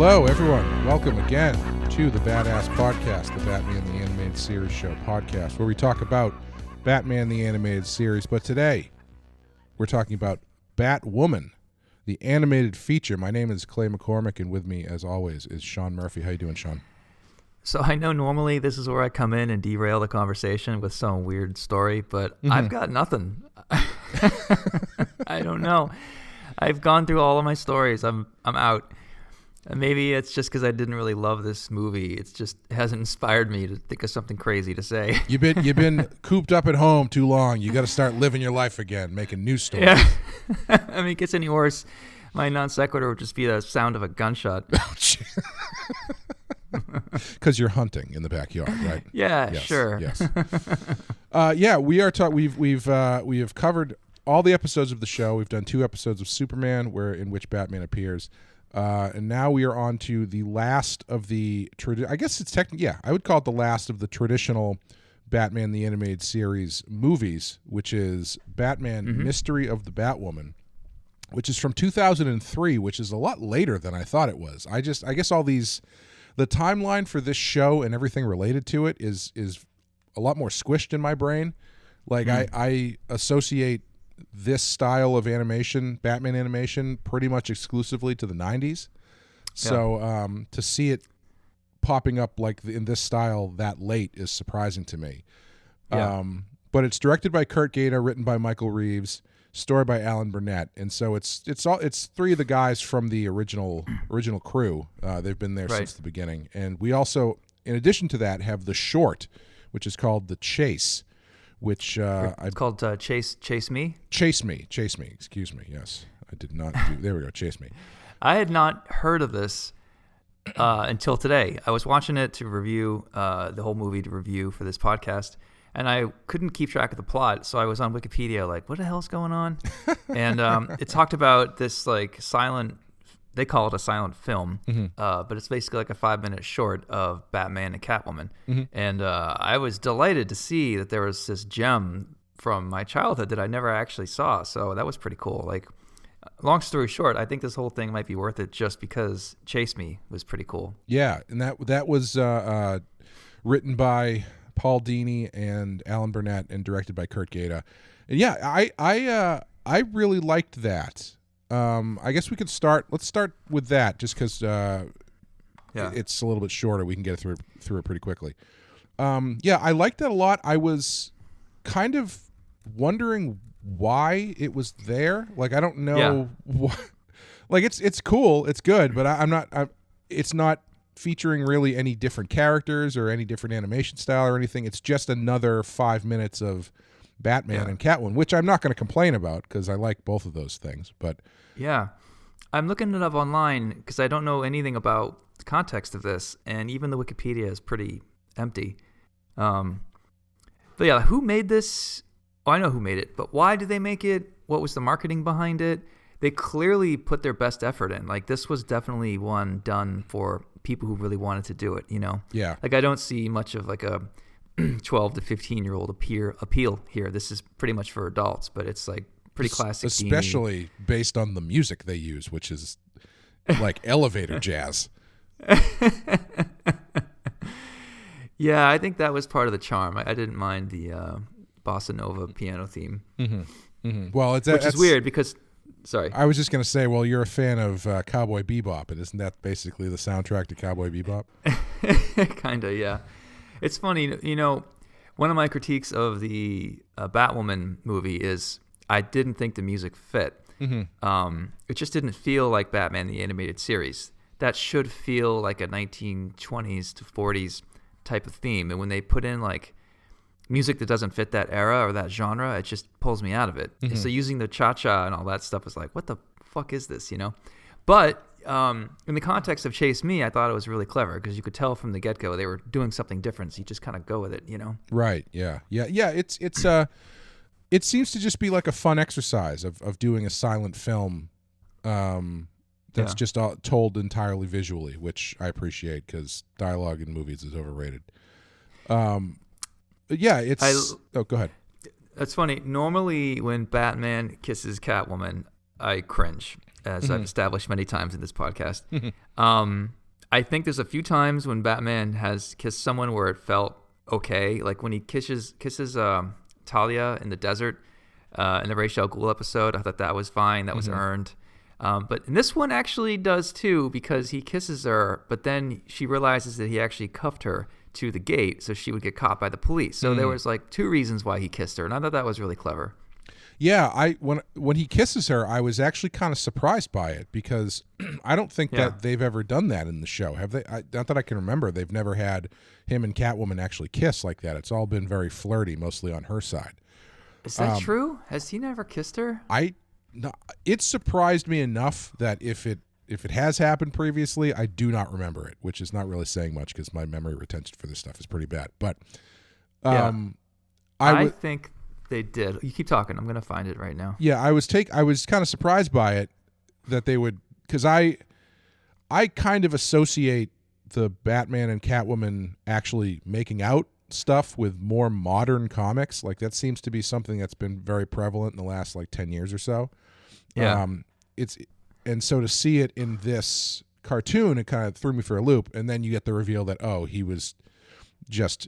Hello, everyone. Welcome again to the BATTASS podcast, the Batman the Animated Series show podcast, where we talk about Batman the Animated Series. But today, we're talking about Batwoman, the animated feature. My name is Clay McCormick, and with me, as always, is Sean Murphy. How you doing, Sean? So I know normally this is where I come in and derail the conversation with some weird story, but I've got nothing. I don't know. I've gone through all of my stories. I'm out. And maybe it's just because I didn't really love this movie. It hasn't inspired me to think of something crazy to say. You've been cooped up at home too long. You got to start living your life again, making new stories. Yeah. I mean, it gets any worse. My non sequitur would just be the sound of a gunshot. Because you're hunting in the backyard, right? Yeah, yes, sure. Yes. Yeah, we are. We have covered all the episodes of the show. We've done 2 episodes of Superman, in which Batman appears. And now we are on to the last of the I guess it's technically, I would call it the last of the traditional Batman the Animated Series movies, which is Batman Mystery of the Batwoman, which is from 2003, which is a lot later than I thought it was. I guess all these, the timeline for this show and everything related to it is a lot more squished in my brain. Like I associate this style of animation, Batman animation, pretty much exclusively to the 90s. So to see it popping up like in this style that late is surprising to me. Yeah. But it's directed by Kurt Gader, written by Michael Reeves, story by Alan Burnett, and so it's 3 of the guys from the original crew. They've been there since the beginning. And we also, in addition to that, have the short, which is called The Chase, which it's called Chase Me. Chase Me. Excuse me. Yes, I did not do. There we go. Chase Me. I had not heard of this until today. I was watching it to review the whole movie to review for this podcast, and I couldn't keep track of the plot. So I was on Wikipedia, like, what the hell's going on? And it talked about this like silent. They call it a silent film, but it's basically like a 5-minute short of Batman and Catwoman. And I was delighted to see that there was this gem from my childhood that I never actually saw. So that was pretty cool. Like, long story short, I think this whole thing might be worth it just because Chase Me was pretty cool. Yeah, and that was written by Paul Dini and Alan Burnett and directed by Kurt Gader. And yeah, I really liked that. I guess we could start. Let's start with that, just because it's a little bit shorter. We can get through it pretty quickly. Yeah, I liked that a lot. I was kind of wondering why it was there. Like, I don't know. Why. Like, it's cool. It's good, but it's not featuring really any different characters or any different animation style or anything. It's just another 5 minutes of Batman and Catwoman, which I'm not going to complain about because I like both of those things. But yeah, I'm looking it up online because I don't know anything about the context of this, and even the Wikipedia is pretty empty. But yeah, who made this? Oh, I know who made it, but why did they make it? What was the marketing behind it? They clearly put their best effort in. Like, this was definitely one done for people who really wanted to do it, you know? Yeah. Like, I don't see much of like a 12 to 15-year-old appeal here. This is pretty much for adults, but it's like pretty classic. Especially based on the music they use, which is like elevator jazz. Yeah, I think that was part of the charm. I didn't mind the bossa nova piano theme. Well, which is weird because. Sorry. I was just going to say, well, you're a fan of Cowboy Bebop, and isn't that basically the soundtrack to Cowboy Bebop? Kind of, yeah. It's funny, you know, one of my critiques of the Batwoman movie is I didn't think the music fit. It just didn't feel like Batman the Animated Series. That should feel like a 1920s to 40s type of theme. And when they put in like music that doesn't fit that era or that genre, it just pulls me out of it. So using the cha-cha and all that stuff is like, what the fuck is this, you know? But in the context of Chase Me, I thought it was really clever because you could tell from the get-go they were doing something different, so you just kind of go with it, you know? Right, yeah. It seems to just be like a fun exercise of doing a silent film that's just told entirely visually, which I appreciate because dialogue in movies is overrated. Yeah, go ahead. That's funny. Normally, when Batman kisses Catwoman, I cringe. as I've established many times in this podcast. I think there's a few times when Batman has kissed someone where it felt okay, like when he kisses Talia in the desert in the Ra's al Ghul episode. I thought that was fine. That was earned. But in this one actually does too, because he kisses her, but then she realizes that he actually cuffed her to the gate so she would get caught by the police. So there was like two reasons why he kissed her, and I thought that was really clever. Yeah, when he kisses her, I was actually kind of surprised by it because I don't think that they've ever done that in the show. Have they? Not that I can remember. They've never had him and Catwoman actually kiss like that. It's all been very flirty, mostly on her side. Is that true? Has he never kissed her? No, it surprised me enough that if it has happened previously, I do not remember it, which is not really saying much because my memory retention for this stuff is pretty bad. But I think they did. You keep talking. I'm going to find it right now. Yeah, I was kind of surprised by it that they would, because I kind of associate the Batman and Catwoman actually making out stuff with more modern comics. Like that seems to be something that's been very prevalent in the last like 10 years or so. Yeah. And so to see it in this cartoon, it kind of threw me for a loop. And then you get the reveal that, oh, he was just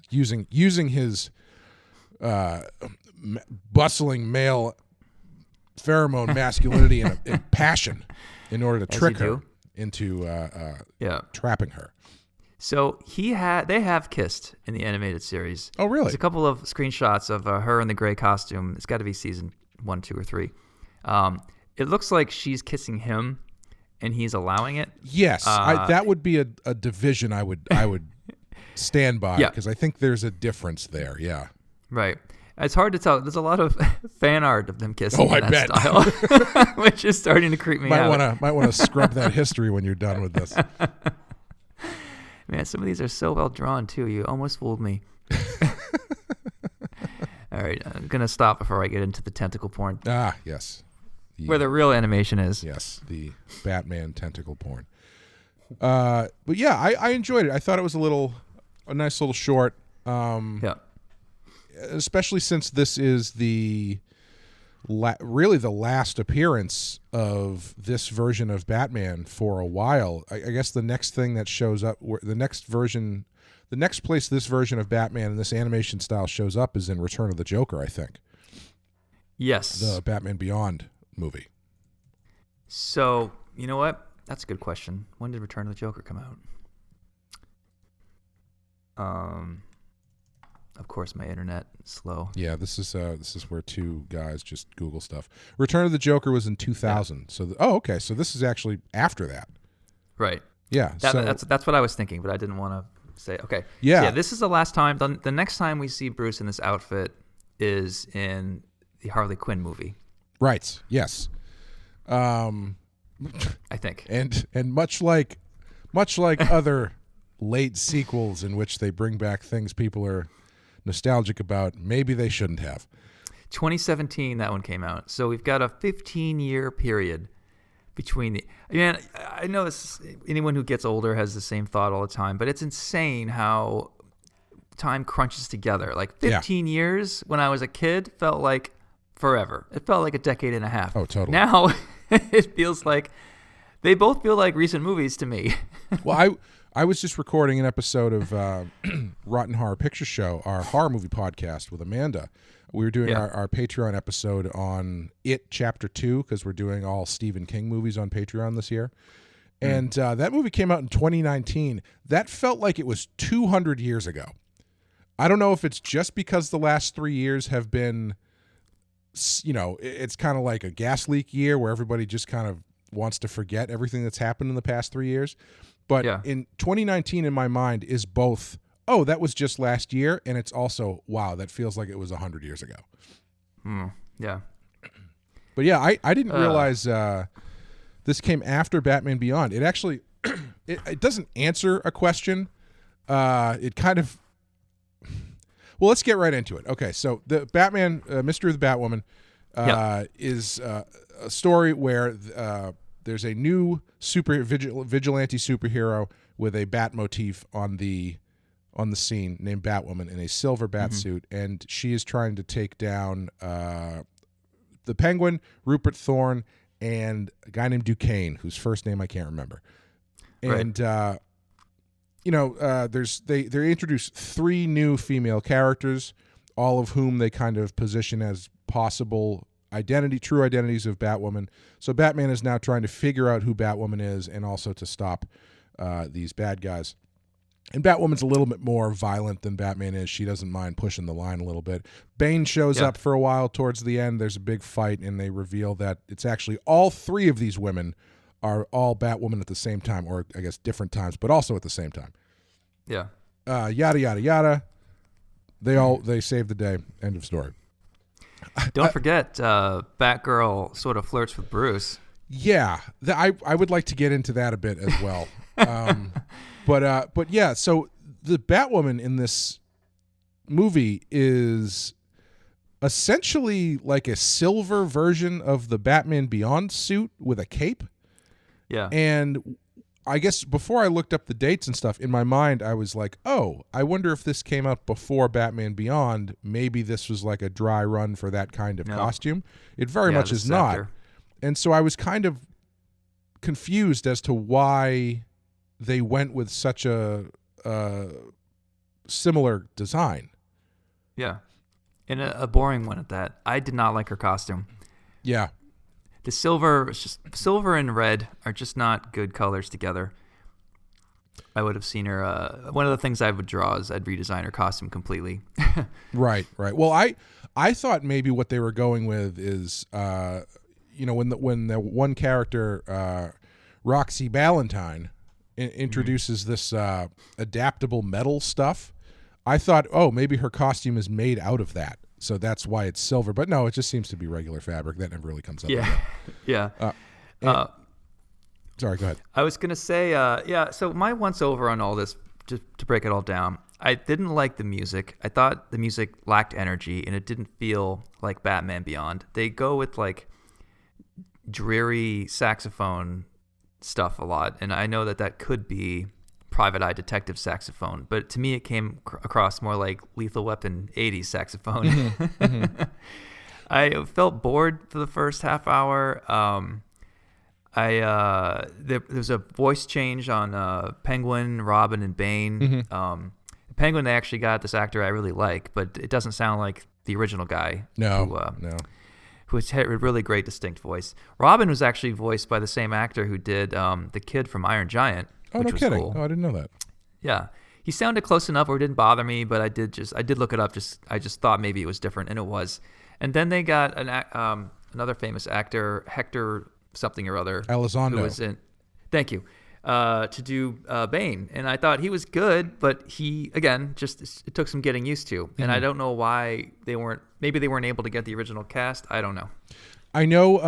using his bustling male pheromone masculinity and passion in order to trick her into trapping her. So they have kissed in the animated series. Oh, really? There's a couple of screenshots of her in the gray costume. It's got to be season 1, 2, or 3. It looks like she's kissing him, and he's allowing it. Yes, that would be a division I would stand by because I think there's a difference there. Yeah. Right. It's hard to tell. There's a lot of fan art of them kissing in that style, which is starting to creep me out. Might want to scrub that history when you're done with this. Man, some of these are so well drawn too. You almost fooled me. All right, I'm gonna stop before I get into the tentacle porn. Ah, yes. Where the real animation is. Yes, the Batman tentacle porn. But yeah, I enjoyed it. I thought it was a nice little short. Especially since this is really the last appearance of this version of Batman for a while. I guess the next thing that shows up, the next place this version of Batman in this animation style shows up is in Return of the Joker, I think. Yes. The Batman Beyond movie. So, you know what? That's a good question. When did Return of the Joker come out? Of course, my internet is slow. Yeah, this is where two guys just Google stuff. Return of the Joker was in 2000. Yeah. So, okay. So this is actually after that. Right. Yeah. That's what I was thinking, but I didn't want to say. Okay. Yeah. So yeah. This is the last time. The next time we see Bruce in this outfit is in the Harley Quinn movie. Right. Yes. I think. And much like other late sequels in which they bring back things people are nostalgic about, maybe they shouldn't have. 2017, that one came out. So we've got a 15-year period between the. I know this. Anyone who gets older has the same thought all the time, but it's insane how time crunches together. Like 15 years when I was a kid felt like forever. It felt like a decade and a half. Oh, totally. Now it feels like they both feel like recent movies to me. Well, I was just recording an episode of Rotten Horror Picture Show, our horror movie podcast with Amanda. We were doing our Patreon episode on It Chapter 2 because we're doing all Stephen King movies on Patreon this year. And that movie came out in 2019. That felt like it was 200 years ago. I don't know if it's just because the last 3 years have been, it's kind of like a gas leak year where everybody just kind of wants to forget everything that's happened in the past 3 years. But in 2019, in my mind, is both, oh, that was just last year, and it's also, wow, that feels like it was 100 years ago. Yeah. But yeah, I didn't realize this came after Batman Beyond. It actually, it doesn't answer a question. It kind of, well, let's get right into it. Okay, so the Batman, Mystery of the Batwoman is a story where there's a new vigilante superhero with a bat motif on the scene named Batwoman in a silver bat suit, and she is trying to take down the Penguin, Rupert Thorne, and a guy named Duquesne, whose first name I can't remember. And Right. they introduce 3 new female characters, all of whom they kind of position as possible true identities of Batwoman. So Batman is now trying to figure out who Batwoman is and also to stop these bad guys. And Batwoman's a little bit more violent than Batman is. She doesn't mind pushing the line a little bit. Bane shows up for a while towards the end. There's a big fight, and they reveal that it's actually all 3 of these women are all Batwoman at the same time, or I guess different times, but also at the same time. Yeah. Yada, yada, yada. They save the day. End of story. Don't forget, Batgirl sort of flirts with Bruce. Yeah, I would like to get into that a bit as well. But yeah, so the Batwoman in this movie is essentially like a silver version of the Batman Beyond suit with a cape. Yeah. And I guess before I looked up the dates and stuff, in my mind I was like, oh, I wonder if this came out before Batman Beyond. Maybe this was like a dry run for that kind of costume. It very much is not. After. And so I was kind of confused as to why they went with such a similar design. Yeah. And a boring one at that. I did not like her costume. Yeah. The silver and red are just not good colors together. I would have seen her. One of the things I would draw is I'd redesign her costume completely. Right. Well, I thought maybe what they were going with is, when the one character, Roxy Ballantyne, introduces this adaptable metal stuff. I thought, oh, maybe her costume is made out of that. So that's why it's silver. But no, it just seems to be regular fabric. That never really comes up. Yeah. Sorry, go ahead. I was going to say, so my once over on all this, just to break it all down, I didn't like the music. I thought the music lacked energy, and it didn't feel like Batman Beyond. They go with, like, dreary saxophone stuff a lot, and I know that could be Private Eye Detective saxophone, but to me it came across more like Lethal Weapon 80s saxophone. Mm-hmm. I felt bored for the first half hour. There was a voice change on Penguin, Robin, and Bane. Mm-hmm. Penguin, they actually got this actor I really like, but it doesn't sound like the original guy. No. Who had a really great distinct voice. Robin was actually voiced by the same actor who did the kid from Iron Giant. Oh, no was kidding. Cool. Oh, I didn't know that. Yeah. He sounded close enough where it didn't bother me, but I did look it up. I just thought maybe it was different, and it was. And then they got another famous actor, Hector something or other. Elizondo. Who was in, thank you, to do Bane. And I thought he was good, but he, again, it took some getting used to. And I don't know why maybe they weren't able to get the original cast. I don't know. I know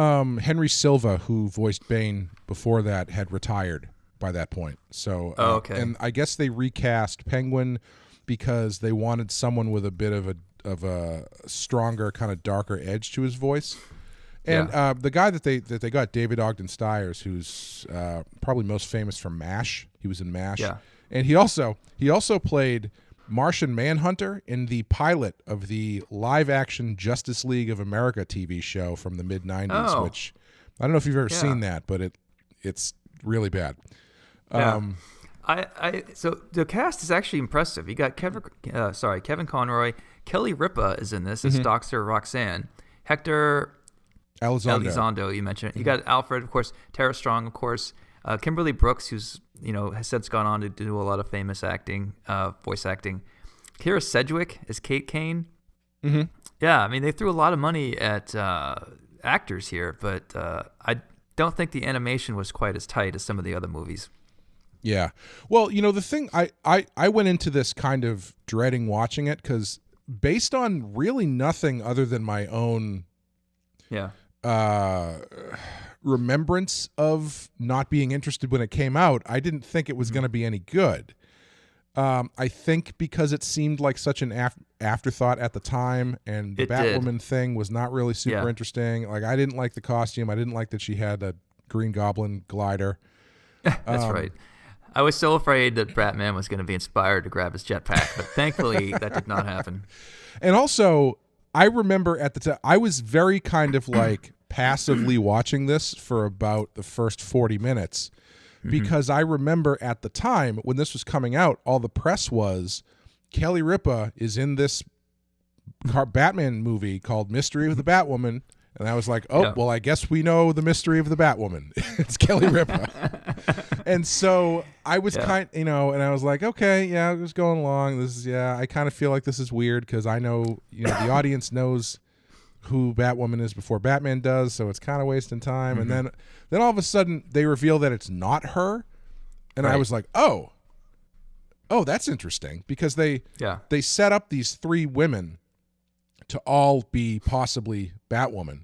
Henry Silva, who voiced Bane before that, had retired by that point. So, okay. And I guess they recast Penguin because they wanted someone with a bit of a stronger, kind of darker edge to his voice. And the guy that they got, David Ogden Steyers, who's probably most famous for MASH. He was in MASH. Yeah. And he also played Martian Manhunter in the pilot of the live-action Justice League of America TV show from the mid-'90s, which I don't know if you've ever seen that, but it's really bad. Yeah. So the cast is actually impressive. You got Kevin Conroy, Kelly Ripa is in this as Dr. Roxanne, Hector Elizondo, you mentioned. You got Alfred, of course, Tara Strong, of course, Kimberly Brooks, who's has since gone on to do a lot of famous acting, voice acting. Kira Sedgwick is Kate Kane. Mm-hmm. Yeah, I mean they threw a lot of money at actors here, but I don't think the animation was quite as tight as some of the other movies. Yeah. Well, the thing, I went into this kind of dreading watching it because based on really nothing other than my own remembrance of not being interested when it came out, I didn't think it was going to be any good. I think because it seemed like such an afterthought at the time, and the Batwoman thing was not really super interesting. Like, I didn't like the costume. I didn't like that she had a Green Goblin glider. That's right. I was so afraid that Batman was going to be inspired to grab his jetpack, but thankfully that did not happen. And also, I remember at the time, I was very kind of like passively watching this for about the first 40 minutes because I remember at the time when this was coming out, all the press was Kelly Ripa is in this Batman movie called Mystery of the Batwoman. And I was like, well, I guess we know the mystery of the Batwoman. It's Kelly Ripa. And so I was and I was like, okay, yeah, I was going along. I kind of feel like this is weird because I know, the audience knows who Batwoman is before Batman does, so it's kind of wasting time. And then all of a sudden they reveal that it's not her. And I was like, oh, that's interesting because they set up these three women to all be possibly Batwoman.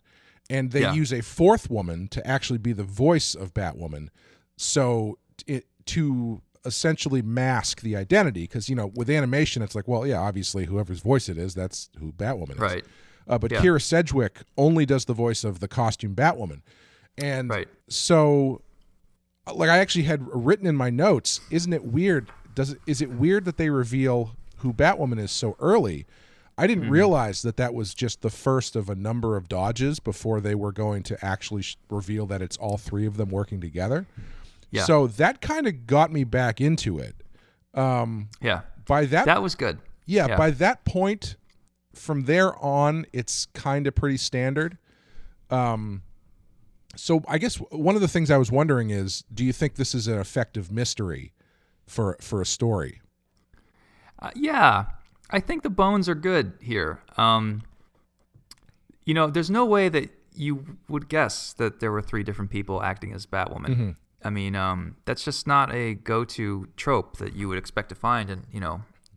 And they use a fourth woman to actually be the voice of Batwoman. So to essentially mask the identity. Because, with animation, it's like, well, yeah, obviously whoever's voice it is, that's who Batwoman is. Right. But Kira Sedgwick only does the voice of the costume Batwoman. And so, like I actually had written in my notes, isn't it weird? Is it weird that they reveal who Batwoman is so early? I didn't realize that was just the first of a number of dodges before they were going to actually reveal that it's all three of them working together. Yeah. So that kind of got me back into it. By that was good. Yeah, by that point, from there on, it's kind of pretty standard. So I guess one of the things I was wondering is, do you think this is an effective mystery for a story? Yeah. I think the bones are good here. There's no way that you would guess that there were three different people acting as Batwoman. I mean, that's just not a go-to trope that you would expect to find in,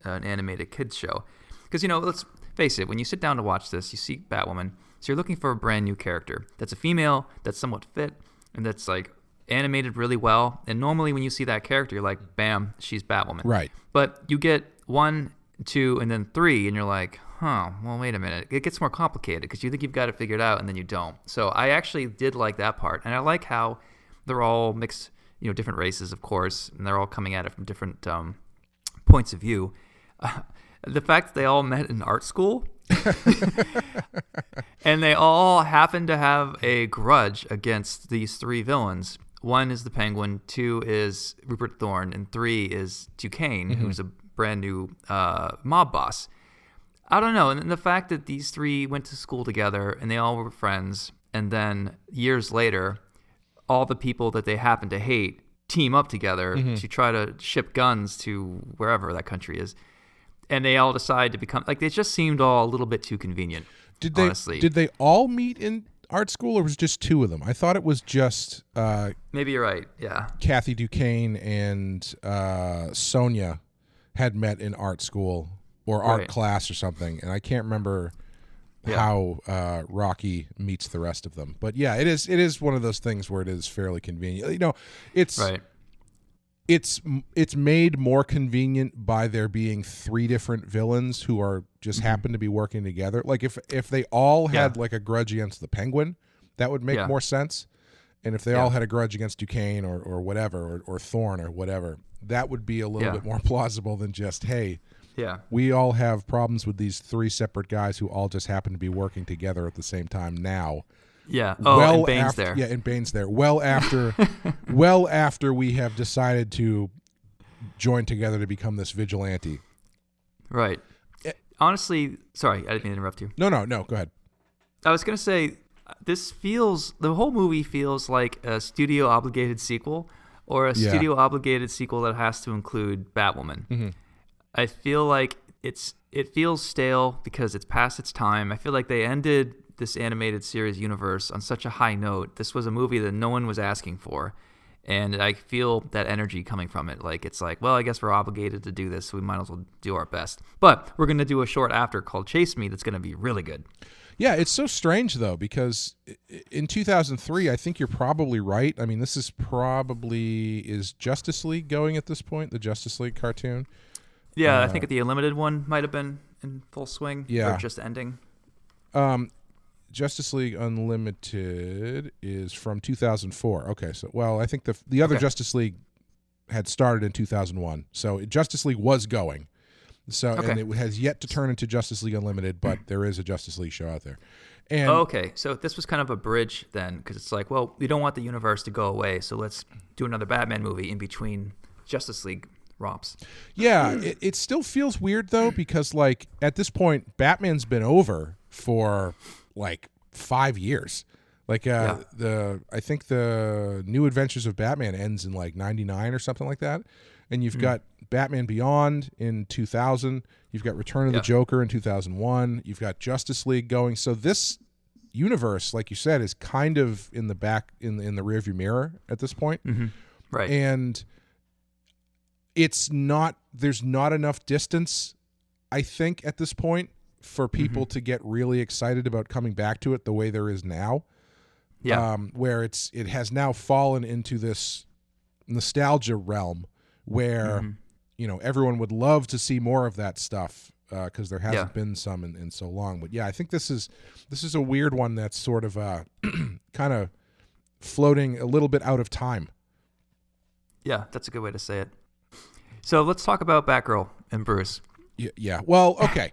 an animated kids show. Because, let's face it, when you sit down to watch this, you see Batwoman, so you're looking for a brand new character that's a female, that's somewhat fit, and that's like animated really well. And normally when you see that character, you're like, bam, she's Batwoman. Right. But you get 1, 2, and then 3, and you're like, well, wait a minute. It gets more complicated because you think you've got it figured out, and then you don't. So I actually did like that part, and I like how they're all mixed, different races, of course, and they're all coming at it from different points of view. The fact that they all met in art school, and they all happen to have a grudge against these three villains. 1 is the Penguin, 2 is Rupert Thorne, and 3 is Kane, who's a brand new mob boss. I don't know. And the fact that these three went to school together and they all were friends, and then years later, all the people that they happen to hate team up together to try to ship guns to wherever that country is. And they all decide to become like, it just seemed all a little bit too convenient. Honestly. Did they all meet in art school, or was it just 2 of them? I thought it was just maybe you're right. Yeah. Kathy Duquesne and Sonia had met in art school or art class or something, and I can't remember how Rocky meets the rest of them. But yeah, it is one of those things where it is fairly convenient. It's made more convenient by there being 3 different villains who are just happen to be working together. Like if they all had like a grudge against the Penguin, that would make more sense. And if they all had a grudge against Duquesne or whatever, or Thorne or whatever, that would be a little bit more plausible than just, hey, we all have problems with these 3 separate guys who all just happen to be working together at the same time now. Yeah. And Bane's there. Yeah, and Bane's there. Well after we have decided to join together to become this vigilante. Right. Honestly, sorry, I didn't mean to interrupt you. No, go ahead. I was going to say, the whole movie feels like a studio obligated sequel, or a studio obligated sequel that has to include Batwoman. I feel like it feels stale because it's past its time. I feel like they ended this animated series universe on such a high note. This was a movie that no one was asking for, and I feel that energy coming from it. Like, it's like, well, I guess we're obligated to do this, so we might as well do our best. But we're going to do a short after called Chase Me that's going to be really good. Yeah, it's so strange, though, because in 2003, I think you're probably right. I mean, this is Justice League going at this point, the Justice League cartoon? Yeah, I think the Unlimited one might have been in full swing, or just ending. Justice League Unlimited is from 2004. Okay, so, well, I think the other Justice League had started in 2001. So Justice League was going. So and it has yet to turn into Justice League Unlimited, but there is a Justice League show out there. And okay, so this was kind of a bridge then, because it's like, well, we don't want the universe to go away, so let's do another Batman movie in between Justice League romps. Yeah, it still feels weird though, because like at this point, Batman's been over for like 5 years. Like I think the New Adventures of Batman ends in like 99 or something like that, and you've got Batman Beyond in 2000. You've got Return of the Joker in 2001. You've got Justice League going. So this universe, like you said, is kind of in the back in the rearview mirror at this point. Mm-hmm. Right. And it's not. There's not enough distance, I think, at this point for people to get really excited about coming back to it the way there is now. Yeah. Where it has now fallen into this nostalgia realm where everyone would love to see more of that stuff because there hasn't been some in so long. But yeah, I think this is a weird one that's sort of kind of floating a little bit out of time. Yeah, that's a good way to say it. So let's talk about Batgirl and Bruce. Yeah. Well, okay.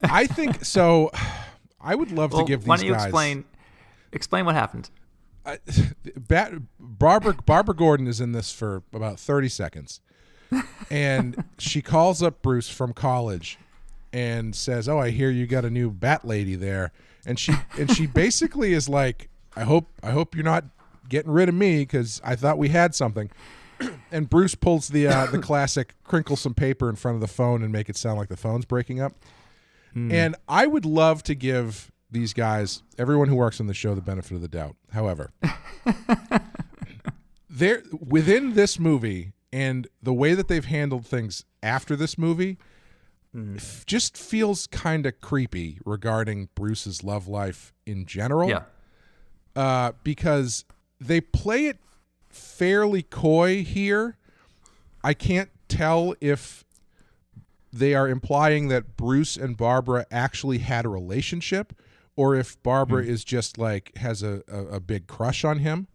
I think so. I would love to give these guys. Why don't you explain what happened? Barbara Gordon is in this for about 30 seconds. And she calls up Bruce from college and says, "Oh, I hear you got a new Bat Lady there." And she basically is like, I hope you're not getting rid of me because I thought we had something." And Bruce pulls the classic crinkle some paper in front of the phone and make it sound like the phone's breaking up. And I would love to give these guys, everyone who works on the show, the benefit of the doubt. However, they're within this movie and the way that they've handled things after this movie just feels kind of creepy regarding Bruce's love life in general. Yeah. Because they play it fairly coy here. I can't tell if they are implying that Bruce and Barbara actually had a relationship or if Barbara is just like has a big crush on him.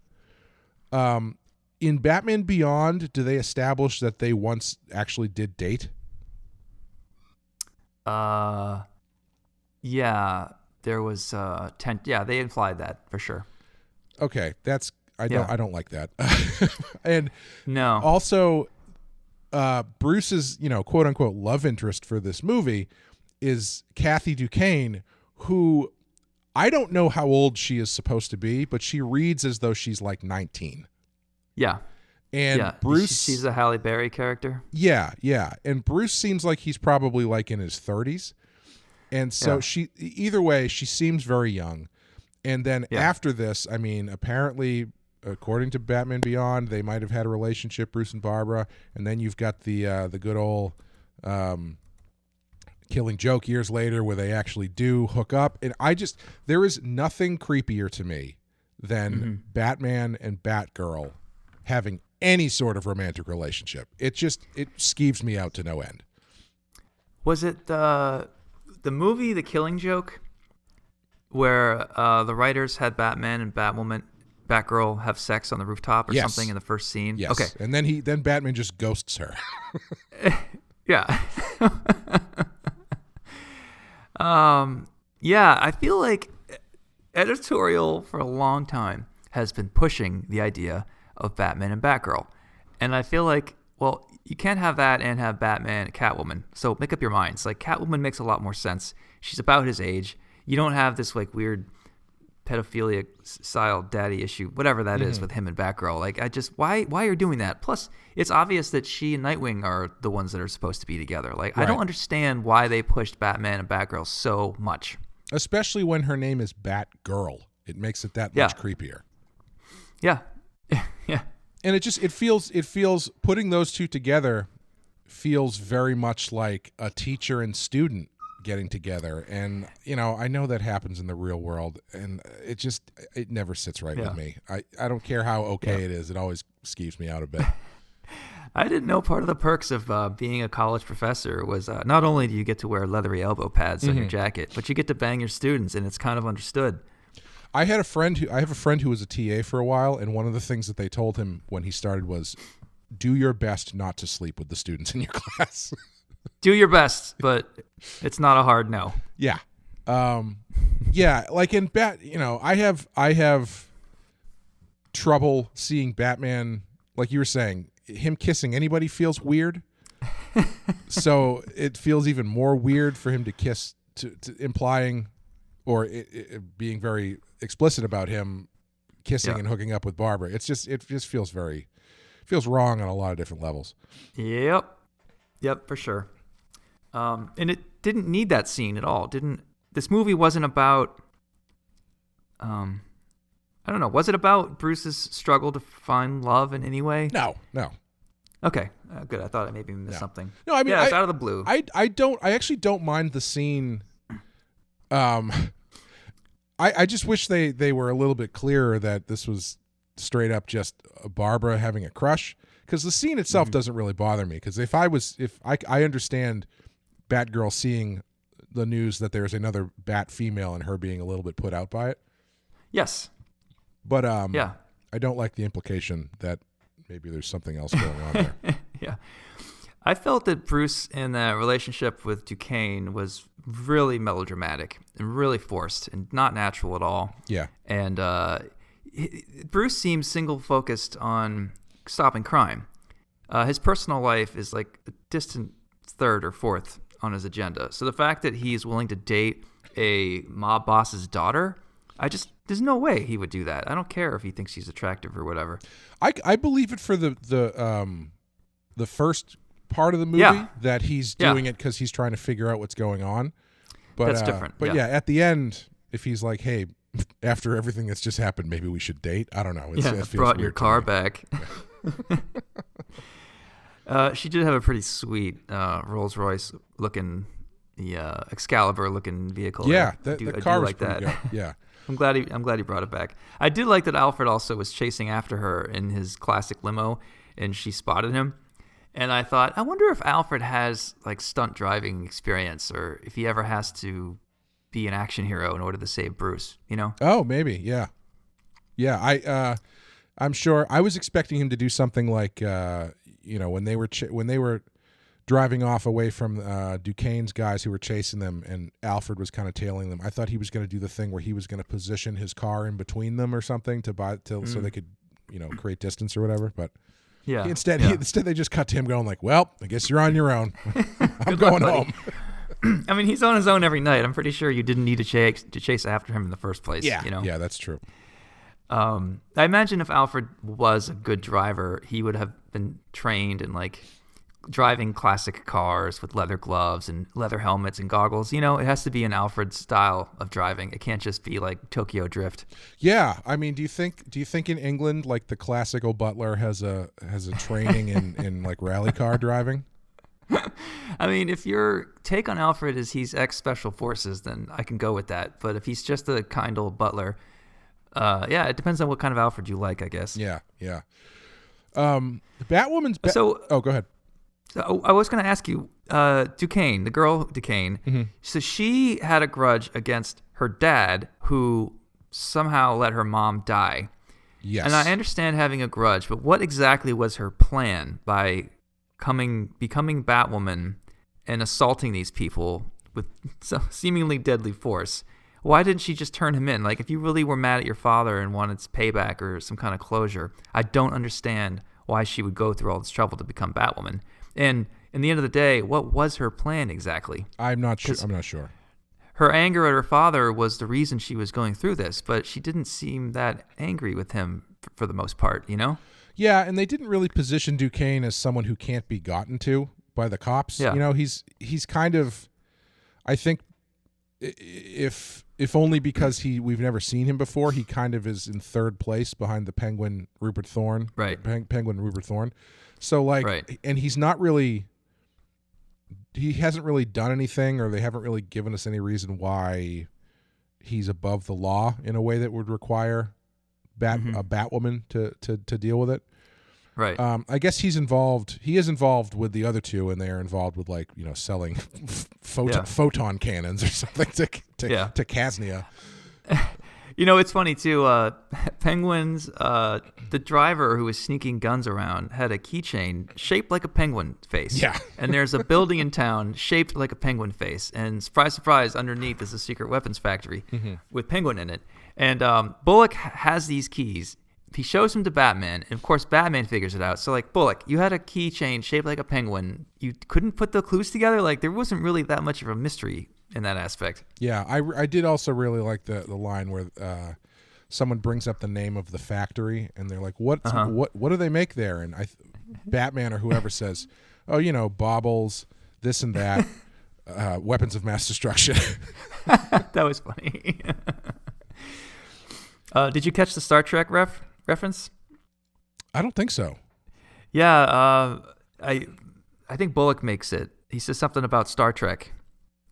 In Batman Beyond, do they establish that they once actually did date? Yeah, there was they implied that for sure. Okay, I don't like that. And no. Also, Bruce's, quote unquote love interest for this movie is Kathy Duquesne, who I don't know how old she is supposed to be, but she reads as though she's like 19. Yeah. And Bruce, she's a Halle Berry character. Yeah. And Bruce seems like he's probably like in his 30s. And so either way, she seems very young. And then after this, I mean, apparently, according to Batman Beyond, they might have had a relationship, Bruce and Barbara. And then you've got the good old Killing Joke years later where they actually do hook up. And there is nothing creepier to me than Batman and Batgirl having any sort of romantic relationship. It skeeves me out to no end. Was it the movie The Killing Joke where the writers had Batman and Batgirl have sex on the rooftop or something in the first scene? Yes. Okay. And then Batman just ghosts her. Yeah. I feel like editorial for a long time has been pushing the idea of Batman and Batgirl. And I feel like, well, you can't have that and have Batman and Catwoman. So make up your minds. Like, Catwoman makes a lot more sense. She's about his age. You don't have this like weird pedophilia style daddy issue, whatever that is with him and Batgirl. Like, why are you doing that? Plus, it's obvious that she and Nightwing are the ones that are supposed to be together. Like, right. I don't understand why they pushed Batman and Batgirl so much. Especially when her name is Batgirl. It makes it that much creepier. Yeah. Yeah. And it feels putting those two together feels very much like a teacher and student getting together. And, I know that happens in the real world, and it never sits right with me. I don't care how it is. It always skeeves me out a bit. I didn't know part of the perks of being a college professor was not only do you get to wear leathery elbow pads on your jacket, but you get to bang your students, and it's kind of understood. I have a friend who was a TA for a while, and one of the things that they told him when he started was, do your best not to sleep with the students in your class. Do your best, but it's not a hard no. Yeah. Yeah, like in I have trouble seeing Batman, like you were saying, him kissing anybody feels weird. So it feels even more weird for him to kiss, to implying, or it being very explicit about him kissing and hooking up with Barbara. It just feels wrong on a lot of different levels. Yep, for sure. And it didn't need that scene at all. This movie wasn't about, I don't know, was it about Bruce's struggle to find love in any way? No. Okay, good. I thought I maybe missed something. No, I mean, it's out of the blue. I actually don't mind the scene. I just wish they were a little bit clearer that this was straight up just Barbara having a crush, because the scene itself doesn't really bother me, because if I understand Batgirl seeing the news that there's another Bat female and her being a little bit put out by it. Yes. But I don't like the implication that maybe there's something else going on there. Yeah. I felt that Bruce in that relationship with Duquesne was really melodramatic and really forced and not natural at all. Yeah. And Bruce seems single-focused on stopping crime. His personal life is like a distant third or fourth on his agenda. So the fact that he's willing to date a mob boss's daughter, there's no way he would do that. I don't care if he thinks she's attractive or whatever. I believe it for the first part of the movie that he's doing it because he's trying to figure out what's going on. But that's different. But at the end, if he's like, hey, after everything that's just happened, maybe we should date. I don't know. It feels brought your weird car back. She did have a pretty sweet Rolls Royce looking, Excalibur looking vehicle. Yeah, the car was like pretty that. Good. Yeah. I'm glad he brought it back. I did like that Alfred also was chasing after her in his classic limo, and she spotted him. And I thought, I wonder if Alfred has like stunt driving experience, or if he ever has to be an action hero in order to save Bruce. Oh, maybe. Yeah. I'm sure. I was expecting him to do something like when they were driving off away from Duquesne's guys who were chasing them, and Alfred was kind of tailing them. I thought he was going to do the thing where he was going to position his car in between them or something so they could, create distance or whatever. But instead they just cut to him going like, "Well, I guess you're on your own. I'm going home." I mean, he's on his own every night. I'm pretty sure you didn't need to chase after him in the first place. Yeah, yeah, that's true. I imagine if Alfred was a good driver, he would have been trained in like driving classic cars with leather gloves and leather helmets and goggles. It has to be an Alfred style of driving. It can't just be like Tokyo Drift. Yeah, I mean, do you think in England like the classical butler has a training in like rally car driving? I mean, if your take on Alfred is he's ex-special forces, then I can go with that. But if he's just a kind old butler, it depends on what kind of Alfred you like, I guess. Yeah. Batwoman's... go ahead. So I was going to ask you, Duquesne, the girl Duquesne, so she had a grudge against her dad who somehow let her mom die. Yes. And I understand having a grudge, but what exactly was her plan by becoming Batwoman and assaulting these people with seemingly deadly force? Why didn't she just turn him in? Like, if you really were mad at your father and wanted payback or some kind of closure, I don't understand why she would go through all this trouble to become Batwoman. And in the end of the day, what was her plan exactly? I'm not sure. Her anger at her father was the reason she was going through this, but she didn't seem that angry with him for the most part, Yeah, and they didn't really position Duquesne as someone who can't be gotten to by the cops. Yeah. He's kind of, I think, if only because we've never seen him before, he kind of is in third place behind the Penguin Rupert Thorne. Right. Penguin Rupert Thorne. So right. And he hasn't really done anything, or they haven't really given us any reason why he's above the law in a way that would require a Batwoman to deal with it. Right. I guess he is involved with the other two, and they are involved with selling photon cannons or something to Kasnia. It's funny too. Penguins. The driver who was sneaking guns around had a keychain shaped like a penguin face. Yeah. And there's a building in town shaped like a penguin face. And surprise, surprise, underneath is a secret weapons factory with penguin in it. And Bullock has these keys. He shows them to Batman, and of course Batman figures it out. So like, Bullock, you had a keychain shaped like a penguin. You couldn't put the clues together. Like, there wasn't really that much of a mystery in that aspect. Yeah, I did also really like the line where someone brings up the name of the factory, and they're like, what do they make there? And Batman or whoever says, oh, baubles, this and that, weapons of mass destruction. That was funny. Did you catch the Star Trek reference? I don't think so. Yeah, I think Bullock makes it. He says something about Star Trek.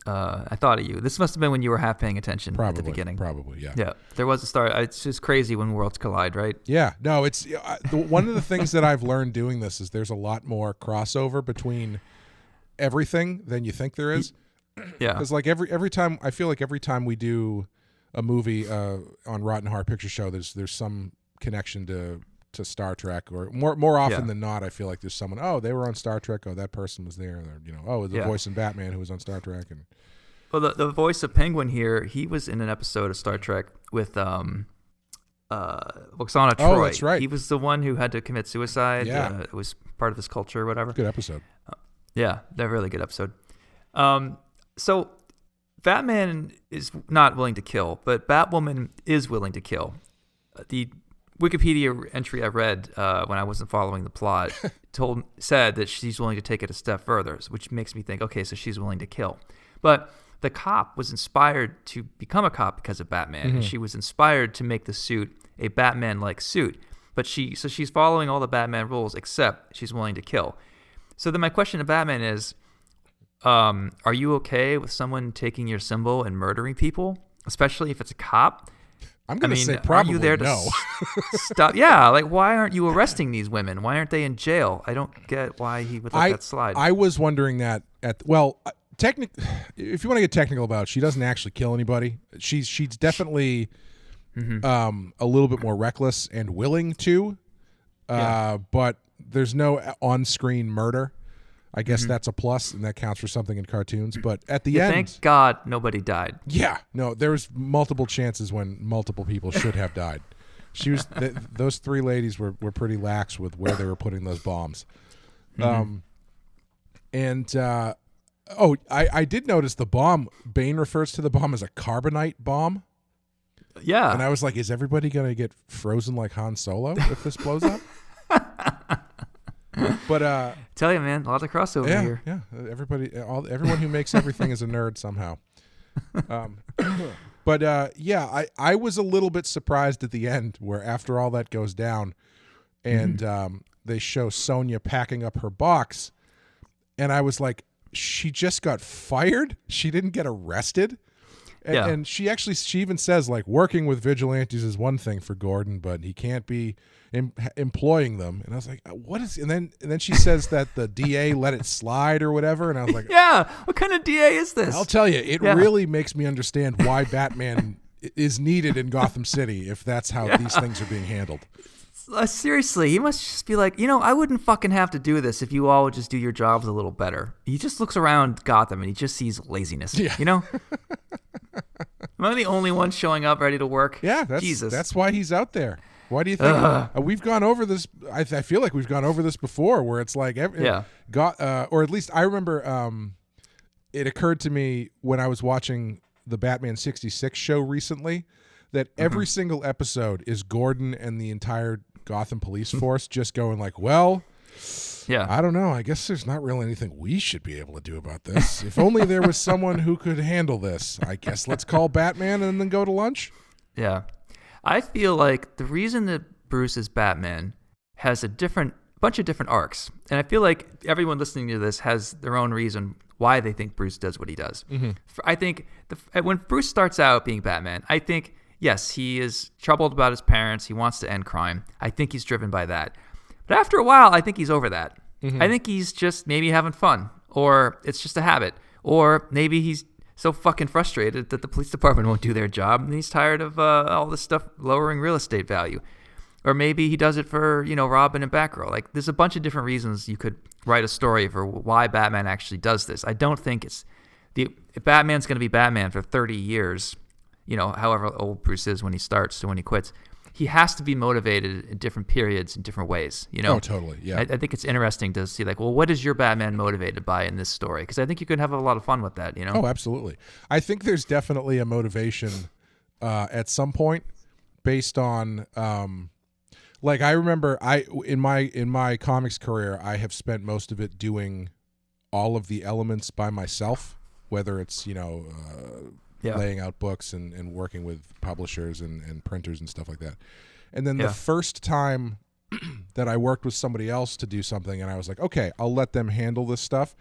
I thought of you. This must have been when you were half paying attention at the beginning. Probably, yeah. Yeah, there was a Star. It's just crazy when worlds collide, right? Yeah, no, it's one of the things that I've learned doing this is there's a lot more crossover between everything than you think there is. Yeah, because like every time, I feel like every time we do a movie on Rotten Horror Picture Show, there's some connection to Star Trek, or more often than not, I feel like there's someone, oh, they were on Star Trek, oh, that person was there, or, the voice in Batman who was on Star Trek. And well, the voice of Penguin here, he was in an episode of Star Trek with Oksana Troy. Oh, that's right. He was the one who had to commit suicide. Yeah. It was part of his culture or whatever. Good episode. Yeah, that really good episode. So Batman is not willing to kill, but Batwoman is willing to kill. The Wikipedia entry I read when I wasn't following the plot said that she's willing to take it a step further, which makes me think, okay, so she's willing to kill. But the cop was inspired to become a cop because of Batman, and she was inspired to make the suit a Batman-like suit. But she's following all the Batman rules, except she's willing to kill. So then my question to Batman is, are you okay with someone taking your symbol and murdering people, especially if it's a cop? I'm going to say probably you there to no. Stop? Yeah, like, why aren't you arresting these women? Why aren't they in jail? I don't get why he would let that slide. I was wondering that if you want to get technical about it, she doesn't actually kill anybody. She's definitely a little bit more reckless and willing to, but there's no on-screen murder. I guess that's a plus, and that counts for something in cartoons. But at the end, thank God nobody died. Yeah, no, there was multiple chances when multiple people should have died. Those three ladies were pretty lax with where they were putting those bombs. I did notice the bomb. Bane refers to the bomb as a carbonite bomb. Yeah, and I was like, is everybody gonna get frozen like Han Solo if this blows up? But tell you, man, a lot of crossover here. Yeah, everyone who makes everything is a nerd somehow. I was a little bit surprised at the end, where after all that goes down, and they show Sonya packing up her box, and I was like, she just got fired. She didn't get arrested. And she even says, like, working with vigilantes is one thing for Gordon, but he can't be employing them. And I was like, what is? And then she says that the DA let it slide or whatever. And I was like, yeah, what kind of DA is this? I'll tell you, it really makes me understand why Batman is needed in Gotham City if that's how these things are being handled. Seriously, he must just be like, I wouldn't fucking have to do this if you all would just do your jobs a little better. He just looks around Gotham and he just sees laziness. Yeah. Am I the only one showing up ready to work? Yeah, that's why he's out there. Why do you think we've gone over this? I feel like we've gone over this before, where it's like, or at least I remember. It occurred to me when I was watching the Batman '66 show recently that every single episode is Gordon and the entire Gotham police force just going like, well, I don't know. I guess there's not really anything we should be able to do about this. If only there was someone who could handle this. I guess let's call Batman and then go to lunch. Yeah. I feel like the reason that Bruce is Batman has a bunch of different arcs. And I feel like everyone listening to this has their own reason why they think Bruce does what he does. I think when Bruce starts out being Batman, I think, yes, he is troubled about his parents. He wants to end crime. I think he's driven by that. But after a while, I think he's over that. I think he's just maybe having fun, or it's just a habit, or maybe he's so fucking frustrated that the police department won't do their job, and he's tired of all this stuff lowering real estate value. Or maybe he does it for, Robin and Batgirl. Like, there's a bunch of different reasons you could write a story for why Batman actually does this. I don't think if Batman's going to be Batman for 30 years, however old Bruce is when he starts to when he quits, he has to be motivated in different periods in different ways, Oh, totally, yeah. I think it's interesting to see, like, well, what is your Batman motivated by in this story? Because I think you could have a lot of fun with that, Oh, absolutely. I think there's definitely a motivation at some point based on... like, I remember in my comics career, I have spent most of it doing all of the elements by myself, whether it's, laying out books and working with publishers and printers and stuff like that. And then the first time that I worked with somebody else to do something and I was like, okay, I'll let them handle this stuff,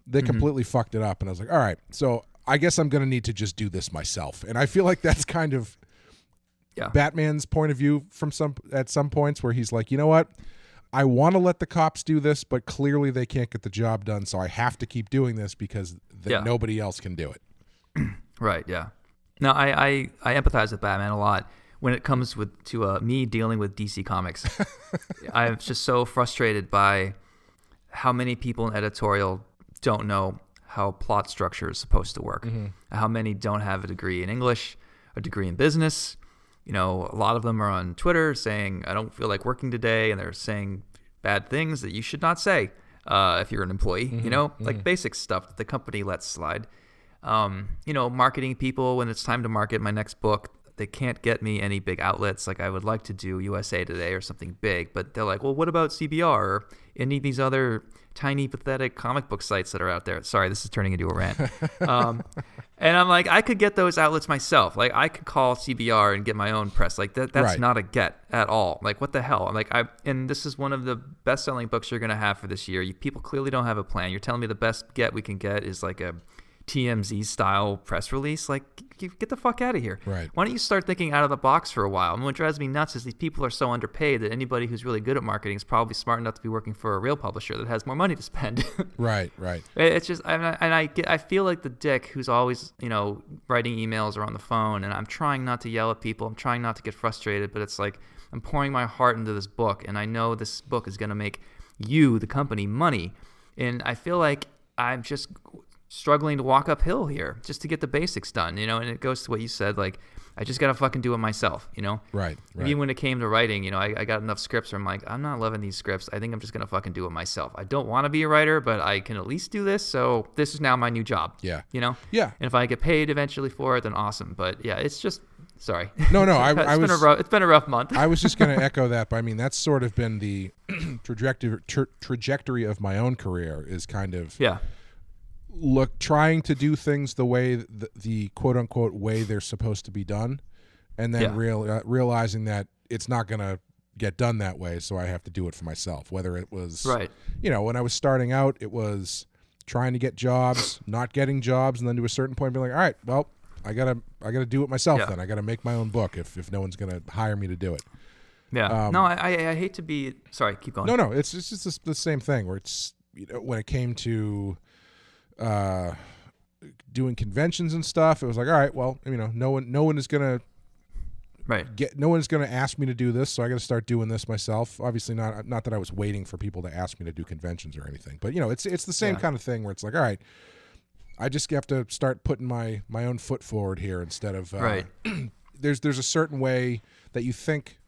they completely fucked it up. And I was like, all right, so I guess I'm going to need to just do this myself. And I feel like that's kind of... Batman's point of view at some points where he's like, you know what? I want to let the cops do this, but clearly they can't get the job done, so I have to keep doing this because nobody else can do it. Right, yeah. No, I empathize with Batman a lot when it comes to me dealing with DC Comics. I'm just so frustrated by how many people in editorial don't know how plot structure is supposed to work. How many don't have a degree in English, a degree in business. A lot of them are on Twitter saying, I don't feel like working today, and they're saying bad things that you should not say if you're an employee, like basic stuff that the company lets slide. Marketing people, when it's time to market my next book, they can't get me any big outlets. Like, I would like to do USA Today or something big, but they're like, well, what about CBR or any of these other tiny, pathetic comic book sites that are out there? Sorry, this is turning into a rant. And I'm like, I could get those outlets myself. Like, I could call CBR and get my own press. Like, that's right. Not a get at all. Like, what the hell? Like, and this is one of the best-selling books you're going to have for this year. People clearly don't have a plan. You're telling me the best get we can get is like a TMZ-style press release? Like, get the fuck out of here. Right. Why don't you start thinking out of the box for a while? And what drives me nuts is these people are so underpaid that anybody who's really good at marketing is probably smart enough to be working for a real publisher that has more money to spend. Right. It's just, I feel like the dick who's always, writing emails or on the phone, and I'm trying not to yell at people. I'm trying not to get frustrated, but it's like I'm pouring my heart into this book, and I know this book is going to make you, the company, money. And I feel like I'm just struggling to walk uphill here just to get the basics done, and it goes to what you said, like, I just gotta fucking do it myself, Right. Even when it came to writing, I got enough scripts where I'm like, I'm not loving these scripts. I think I'm just gonna fucking do it myself. I don't want to be a writer, but I can at least do this, so this is now my new job. Yeah. Yeah. And if I get paid eventually for it, then awesome. But yeah, it's just, sorry. No, it's been a rough month. I was just gonna echo that, but I mean, that's sort of been the trajectory of my own career, is kind of trying to do things the way the quote unquote way they're supposed to be done, and then realizing that it's not gonna get done that way, so I have to do it for myself. Whether it was when I was starting out, it was trying to get jobs, not getting jobs, and then to a certain point being like, all right, well, I gotta do it myself. Then I gotta make my own book if no one's gonna hire me to do it. I hate to be sorry, keep going. No, it's just the same thing where it's, when it came to doing conventions and stuff, it was like, all right, well, no one is gonna ask me to do this, so I got to start doing this myself. Obviously, not that I was waiting for people to ask me to do conventions or anything, but it's the same kind of thing where it's like, all right, I just have to start putting my own foot forward here instead of there's a certain way that you think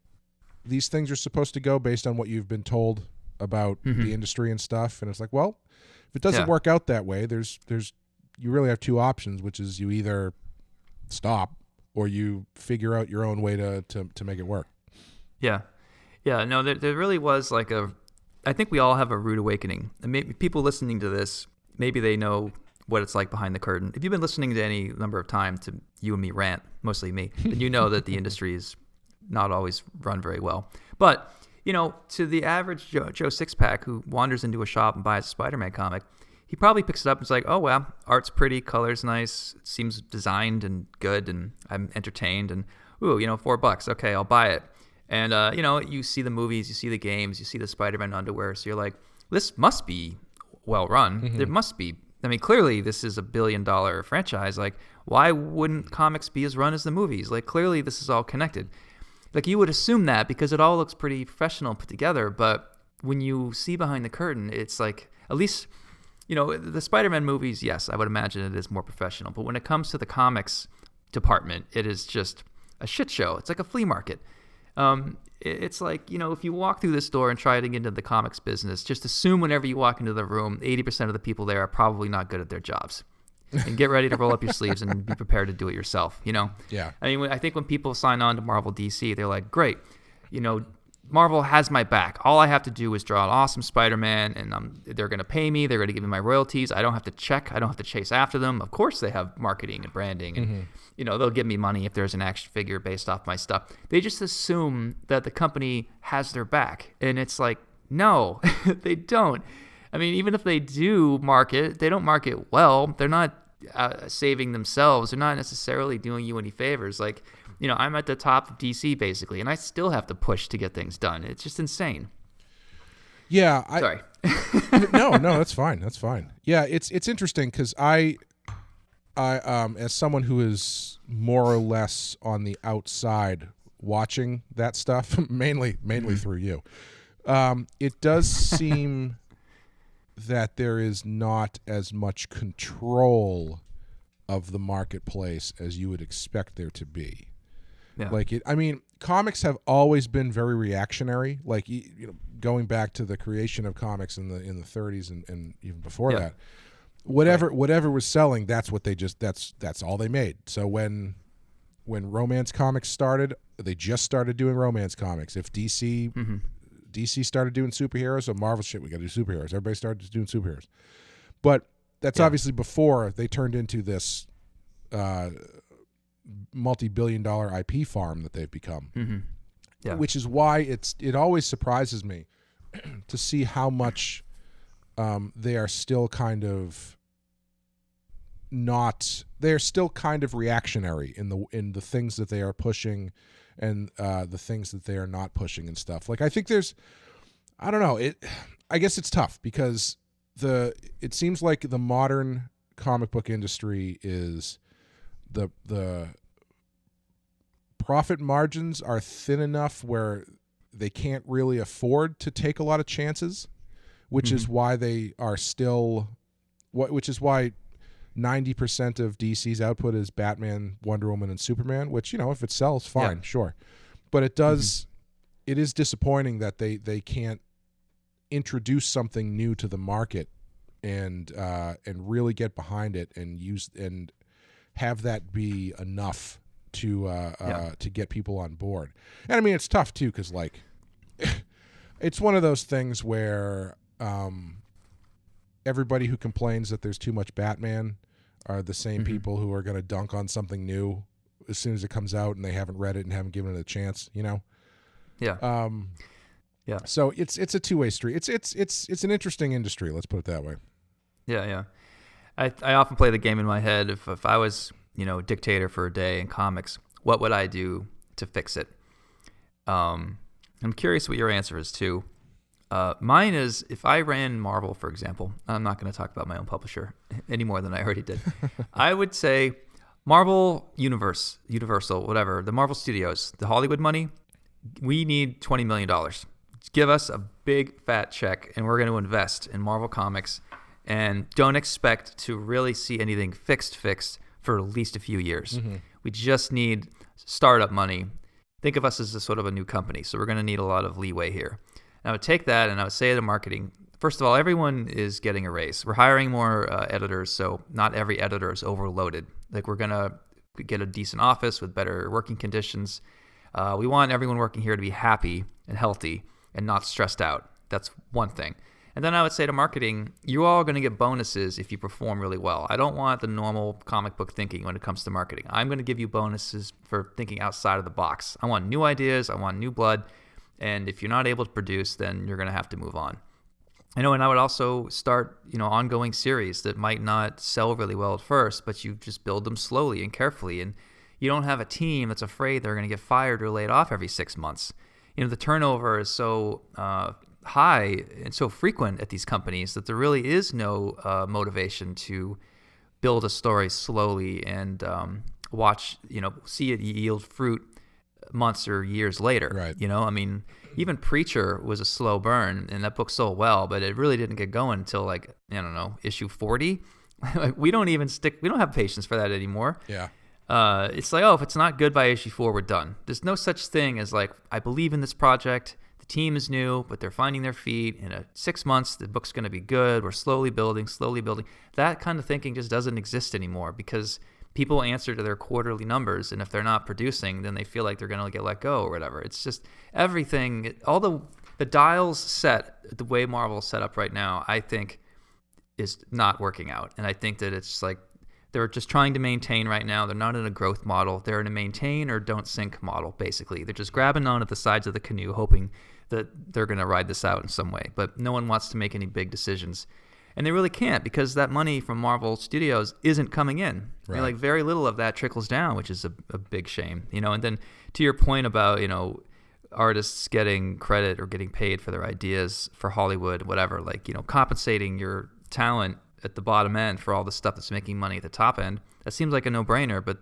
these things are supposed to go based on what you've been told about the industry and stuff, and it's like, well, if it doesn't work out that way, there's you really have two options, which is you either stop or you figure out your own way to make it work. Yeah. No, there really was like I think we all have a rude awakening. And maybe people listening to this, maybe they know what it's like behind the curtain. If you've been listening to any number of times to you and me rant, mostly me, then you know that the industry is not always run very well. But to the average Joe Sixpack who wanders into a shop and buys a Spider-Man comic, he probably picks it up and is like, oh, well, art's pretty, color's nice, it seems designed and good, and I'm entertained, and, ooh, $4, okay, I'll buy it. And, you see the movies, you see the games, you see the Spider-Man underwear, so you're like, this must be well run. There must be I mean, clearly this is a $1 billion franchise. Like, why wouldn't comics be as run as the movies? Like, clearly this is all connected. Like, you would assume that because it all looks pretty professional put together. But when you see behind the curtain, it's like, at least, the Spider-Man movies, yes, I would imagine it is more professional. But when it comes to the comics department, it is just a shit show. It's like a flea market. It's like, if you walk through this door and try to get into the comics business, just assume whenever you walk into the room, 80% of the people there are probably not good at their jobs. And get ready to roll up your sleeves and be prepared to do it yourself, Yeah. I mean, I think when people sign on to Marvel DC, they're like, great, Marvel has my back. All I have to do is draw an awesome Spider-Man, and they're going to pay me. They're going to give me my royalties. I don't have to check. I don't have to chase after them. Of course, they have marketing and branding, and they'll give me money if there's an action figure based off my stuff. They just assume that the company has their back, and it's like, no, they don't. I mean, even if they do market, they don't market well. They're not saving themselves. They're not necessarily doing you any favors. Like, I'm at the top of DC basically, and I still have to push to get things done. It's just insane. Yeah. Sorry. No, that's fine. That's fine. Yeah, it's interesting because I as someone who is more or less on the outside watching that stuff, mainly through you, it does seem that there is not as much control of the marketplace as you would expect there to be. Yeah. Like comics have always been very reactionary. Like going back to the creation of comics in the 30s and even before that, whatever was selling, that's what that's all they made. So when romance comics started, they just started doing romance comics. If DC started doing superheroes, so Marvel shit, we got to do superheroes. Everybody started doing superheroes, but that's obviously before they turned into this multi-billion-dollar IP farm that they've become. Yeah. Which is why it always surprises me to see how much they are still kind of they're still kind of reactionary in the things that they are pushing and the things that they are not pushing and stuff. Like, I think I don't know, I guess it's tough because it seems like the modern comic book industry is the profit margins are thin enough where they can't really afford to take a lot of chances, which is why they are still which is why 90% of DC's output is Batman, Wonder Woman, and Superman, which, if it sells, fine, sure. But it does it is disappointing that they can't introduce something new to the market and really get behind it and have that be enough to get people on board. And I mean, it's tough too because like it's one of those things where everybody who complains that there's too much Batman are the same people who are going to dunk on something new as soon as it comes out and they haven't read it and haven't given it a chance, Yeah. Yeah. So it's a two-way street. It's an interesting industry. Let's put it that way. Yeah. Yeah. I often play the game in my head. If I was, dictator for a day in comics, what would I do to fix it? I'm curious what your answer is too. Mine is, if I ran Marvel, for example, I'm not going to talk about my own publisher any more than I already did. I would say Marvel Universal, whatever, the Marvel Studios, the Hollywood money, we need $20 million. Give us a big fat check and we're going to invest in Marvel Comics, and don't expect to really see anything fixed for at least a few years. We just need startup money. Think of us as a sort of a new company, so we're going to need a lot of leeway here. And I would take that and I would say to marketing, first of all, everyone is getting a raise. We're hiring more editors, so not every editor is overloaded. Like, we're going to get a decent office with better working conditions. We want everyone working here to be happy and healthy and not stressed out. That's one thing. And then I would say to marketing, you're all going to get bonuses if you perform really well. I don't want the normal comic book thinking when it comes to marketing. I'm going to give you bonuses for thinking outside of the box. I want new ideas. I want new blood. And if you're not able to produce, then you're going to have to move on. And I would also start, ongoing series that might not sell really well at first, but you just build them slowly and carefully. And you don't have a team that's afraid they're going to get fired or laid off every 6 months. The turnover is so high and so frequent at these companies that there really is no motivation to build a story slowly and see it yield fruit months or years later. Right. I mean, even Preacher was a slow burn, and that book sold well, but it really didn't get going until issue 40. we don't have patience for that anymore. Yeah. It's like, if it's not good by issue 4, we're done. There's no such thing as like, I believe in this project. The team is new, but they're finding their feet. In 6 months, the book's going to be good. We're slowly building. That kind of thinking just doesn't exist anymore because people answer to their quarterly numbers, and if they're not producing, then they feel like they're going to get let go or whatever. It's just everything, all the dials set the way Marvel's set up right now, I think is not working out. And I think that it's like they're just trying to maintain right now. They're not in a growth model. They're in a maintain or don't sink model, basically. They're just grabbing on at the sides of the canoe, hoping that they're going to ride this out in some way. But no one wants to make any big decisions. And they really can't because that money from Marvel Studios isn't coming in. Right. Very little of that trickles down, which is a big shame. And then to your point about, artists getting credit or getting paid for their ideas for Hollywood, whatever, compensating your talent at the bottom end for all the stuff that's making money at the top end, that seems like a no-brainer, but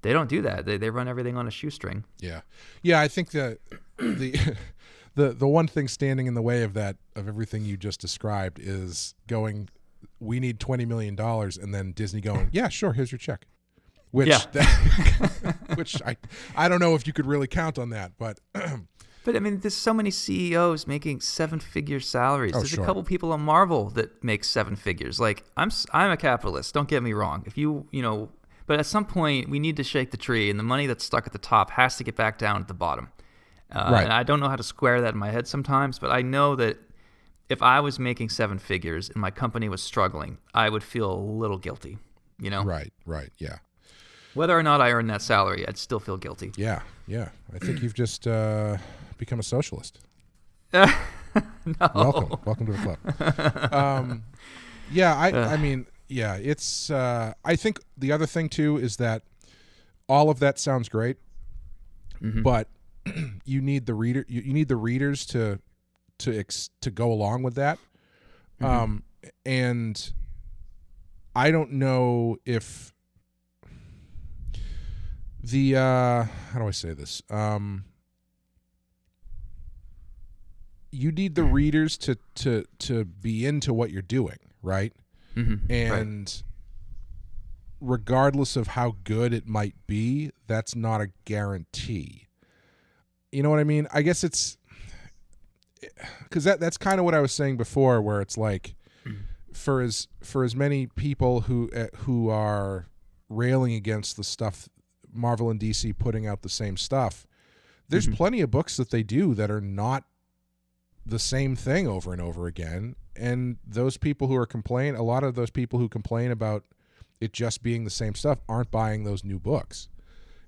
they don't do that. They run everything on a shoestring. Yeah. Yeah, I think that the one thing standing in the way of everything you just described is going, we need $20 million, and then Disney going, yeah, sure, here's your check. Which I don't know if you could really count on that, but But I mean, there's so many CEOs making 7-figure salaries. There's sure. a couple people on Marvel that make 7 figures. Like I'm a capitalist. Don't get me wrong. If but at some point we need to shake the tree, and the money that's stuck at the top has to get back down at the bottom. Right. And I don't know how to square that in my head sometimes, but I know that if I was making 7 figures and my company was struggling, I would feel a little guilty. Right. Yeah. Whether or not I earn that salary, I'd still feel guilty. Yeah. I think you've just become a socialist. No. Welcome to the club. I mean, it's. I think the other thing too is that all of that sounds great, but you need the reader. You need the readers to go along with that, and I don't know if. How do I say this? You need the readers to be into what you're doing, right? And regardless of how good it might be, that's not a guarantee. You know what I mean? I guess it's because that's kind of what I was saying before, where it's like for as many people who are railing against the stuff Marvel and DC putting out the same stuff, there's plenty of books that they do that are not the same thing over and over again, and those people who are a lot of those people who complain about it just being the same stuff aren't buying those new books,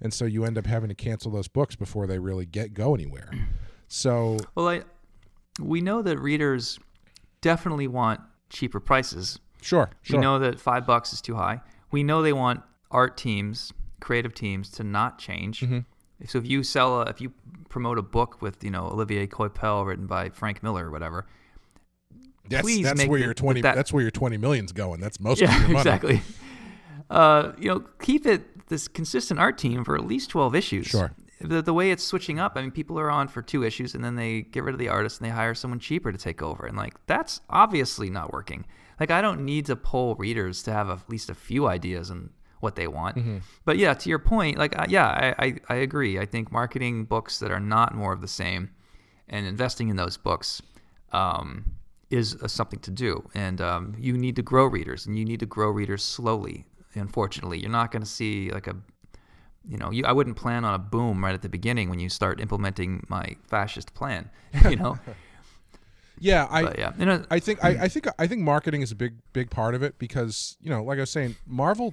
and so you end up having to cancel those books before they really go anywhere. So we know that readers definitely want cheaper prices. Sure. We know that $5 is too high. We know they want art teams, creative teams to not change. So if you promote a book with Olivier Coipel written by Frank Miller or whatever, that's where your 20 that's where your 20 million's going. That's most of your money. Exactly. Keep it this consistent art team for at least 12 issues. Sure. The way it's switching up, I mean, people are on for 2 issues and then they get rid of the artist and they hire someone cheaper to take over, and that's obviously not working. I don't need to poll readers to have at least a few ideas and what they want. But yeah, to your point, I agree. I think marketing books that are not more of the same and investing in those books is something to do. And you need to grow readers, and you need to grow readers slowly. Unfortunately, you're not going to see I wouldn't plan on a boom right at the beginning when you start implementing my fascist plan. Yeah, I think marketing is a big part of it because like I was saying, Marvel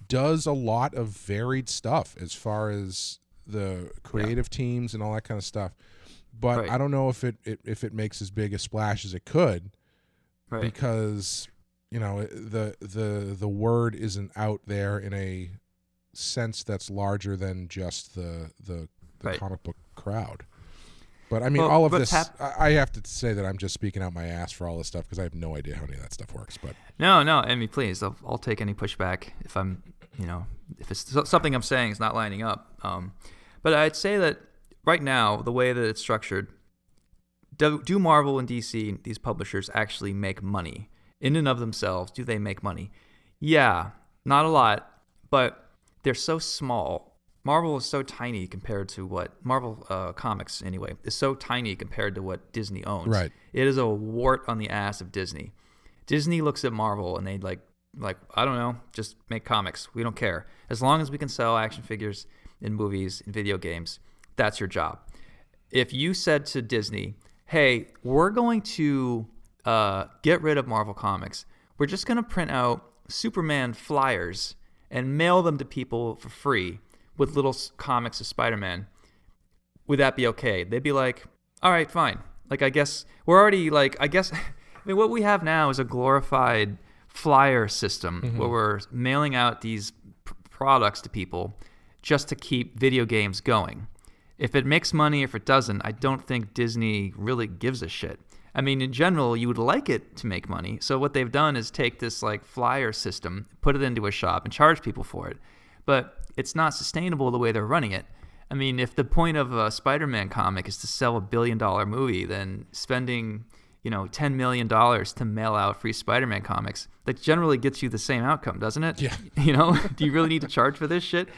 does a lot of varied stuff as far as the creative teams and all that kind of stuff, but I don't know if it makes as big a splash as it could, because the word isn't out there in a sense that's larger than just the comic book crowd. But I mean, all of this, I have to say that I'm just speaking out my ass for all this stuff because I have no idea how any of that stuff works. But no, I mean, please, I'll take any pushback if I'm, if it's something I'm saying is not lining up. But I'd say that right now, the way that it's structured, do Marvel and DC, these publishers, actually make money in and of themselves? Do they make money? Yeah, not a lot, but they're so small. Marvel is so tiny compared to what Marvel Comics anyway is so tiny compared to what Disney owns. Right. It is a wart on the ass of Disney. Disney looks at Marvel and they like I don't know, just make comics. We don't care as long as we can sell action figures in movies and video games. That's your job. If you said to Disney, "Hey, we're going to get rid of Marvel Comics. We're just going to print out Superman flyers and mail them to people for free with little comics of Spider-Man," would that be okay? They'd be like, all right, fine. Like, I guess we're already I mean, what we have now is a glorified flyer system where we're mailing out these products to people just to keep video games going. If it makes money, if it doesn't, I don't think Disney really gives a shit. I mean, in general, you would like it to make money. So what they've done is take this flyer system, put it into a shop, and charge people for it. But it's not sustainable the way they're running it. I mean, if the point of a Spider-Man comic is to sell $1 billion movie, then spending $10 million to mail out free Spider-Man comics, that generally gets you the same outcome, doesn't it? Yeah. Do you really need to charge for this shit?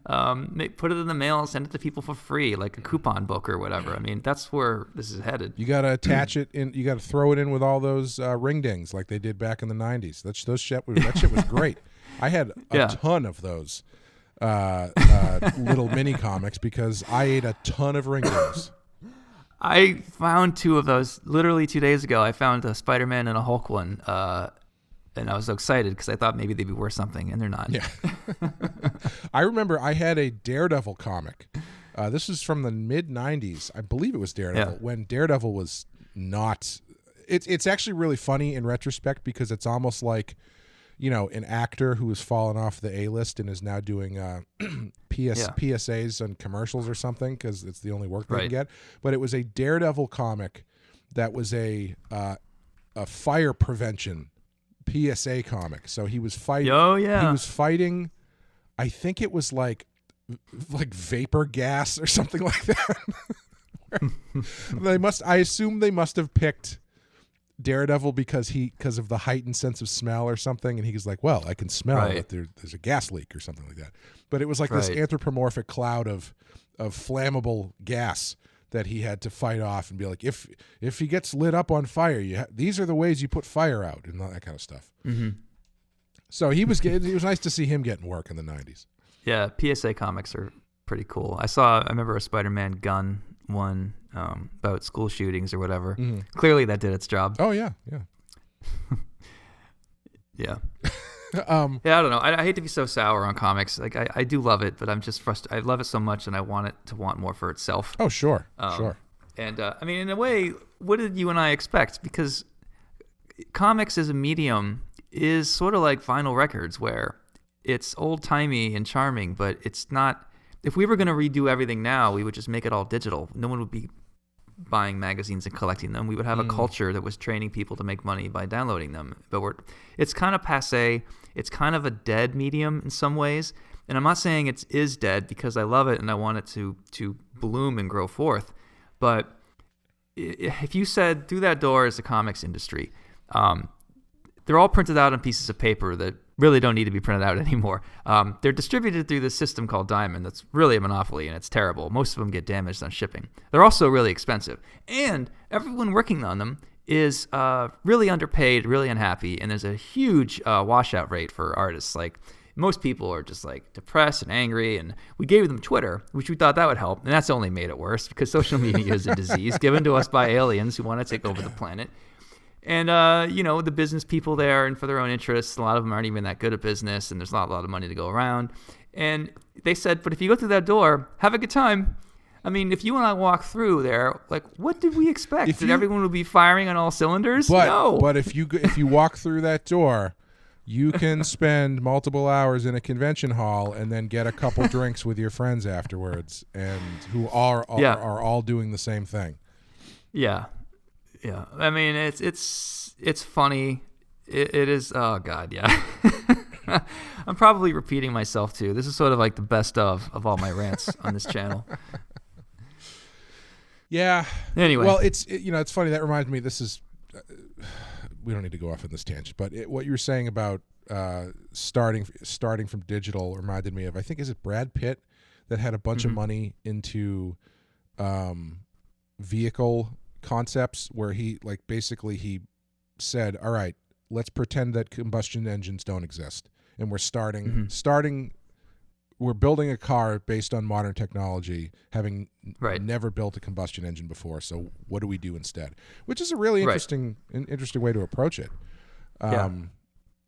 Put it in the mail, send it to people for free, like a coupon book or whatever. I mean, that's where this is headed. You got to attach it in. You got to throw it in with all those ring dings like they did back in the 90s. That shit was great. I had a ton of those little mini comics because I ate a ton of ring dings. I found 2 of those literally 2 days ago. I found a Spider-Man and a Hulk one, and I was so excited because I thought maybe they'd be worth something, and they're not. Yeah. I remember I had a Daredevil comic. This is from the mid-'90s. I believe it was Daredevil, when Daredevil was not... It's actually really funny in retrospect because it's almost like, an actor who has fallen off the A-list and is now doing PSAs and commercials or something because it's the only work they can get. But it was a Daredevil comic that was a fire prevention PSA comic. So he was fighting. Oh yeah. He was fighting. I think it was like vapor gas or something like that. I assume they must have picked Daredevil because of the heightened sense of smell or something, and he was like, well, I can smell that there's a gas leak or something like that. But it was like this anthropomorphic cloud of flammable gas that he had to fight off and be like, if he gets lit up on fire, these are the ways you put fire out and all that kind of stuff. Mm-hmm. So it was nice to see him getting work in the 90s. Yeah, PSA comics are pretty cool. I remember a Spider-Man gun one about school shootings or whatever. Mm-hmm. Clearly that did its job. Oh yeah. Yeah. I don't know. I hate to be so sour on comics. Like I do love it, but I'm just frustrated. I love it so much, and I want it to want more for itself. Oh sure, sure. And I mean, in a way, what did you and I expect? Because comics as a medium is sort of like vinyl records, where it's old timey and charming, but it's not. If we were going to redo everything now, we would just make it all digital. No one would be buying magazines and collecting them. We would have a culture that was training people to make money by downloading them. But it's kind of passé. It's kind of a dead medium in some ways. And I'm not saying it is dead because I love it and I want it to bloom and grow forth. But if you said through that door is the comics industry, they're all printed out on pieces of paper that really don't need to be printed out anymore. They're distributed through this system called Diamond that's really a monopoly, and it's terrible. Most of them get damaged on shipping. They're also really expensive. And everyone working on them is really underpaid, really unhappy, and there's a huge washout rate for artists. Like, most people are just like depressed and angry, and we gave them Twitter, which we thought that would help, and that's only made it worse because social media is a disease given to us by aliens who want to take over the planet. And, the business people there, and for their own interests, a lot of them aren't even that good at business, and there's not a lot of money to go around. And they said, but if you go through that door, have a good time. I mean, if you and I walk through there, like, what did we expect? That everyone would be firing on all cylinders? No. But if you walk through that door, You can spend multiple hours in a convention hall and then get a couple drinks with your friends afterwards, and who are all doing the same thing. Yeah. I mean, it's funny. It is. Oh God, yeah. I'm probably repeating myself too. This is sort of like the best of all my rants on this channel. Yeah. Anyway, well, it's funny. That reminds me. This is. We don't need to go off on this tangent, but what you were saying about starting from digital reminded me of, I think, is it Brad Pitt that had a bunch of money into vehicle concepts, where he basically said, all right, let's pretend that combustion engines don't exist, and we're building a car based on modern technology, having never built a combustion engine before. So what do we do instead? Which is a really interesting way to approach it.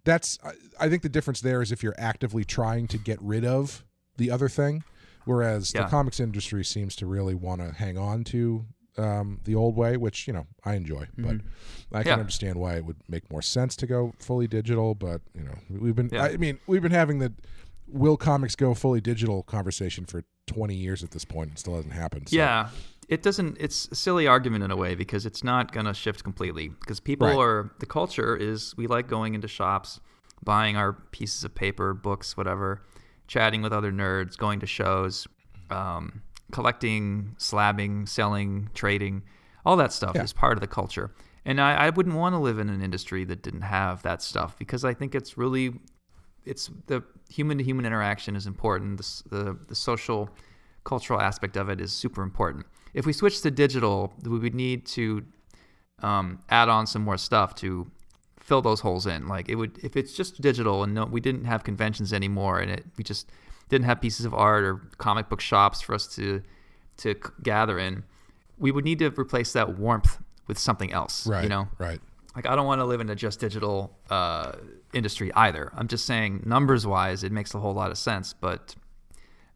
That's, I think the difference there is if you're actively trying to get rid of the other thing, whereas the comics industry seems to really want to hang on to the old way, which I enjoy, but I can understand why it would make more sense to go fully digital. But we've been having the will comics go fully digital conversation for 20 years at this point. It still hasn't happened. So. Yeah, it doesn't. It's a silly argument in a way, because it's not going to shift completely. Because the culture is, we like going into shops, buying our pieces of paper, books, whatever, chatting with other nerds, going to shows, collecting, slabbing, selling, trading. All that stuff is part of the culture. And I wouldn't want to live in an industry that didn't have that stuff, because I think it's the human-to-human interaction is important. The social, cultural aspect of it is super important. If we switch to digital, we would need to add on some more stuff to fill those holes in. Like, if it's just digital and we didn't have conventions anymore, and we just didn't have pieces of art or comic book shops for us to gather in, we would need to replace that warmth with something else. Right. Right. Like, I don't want to live in a just digital industry either. I'm just saying, numbers-wise, it makes a whole lot of sense, but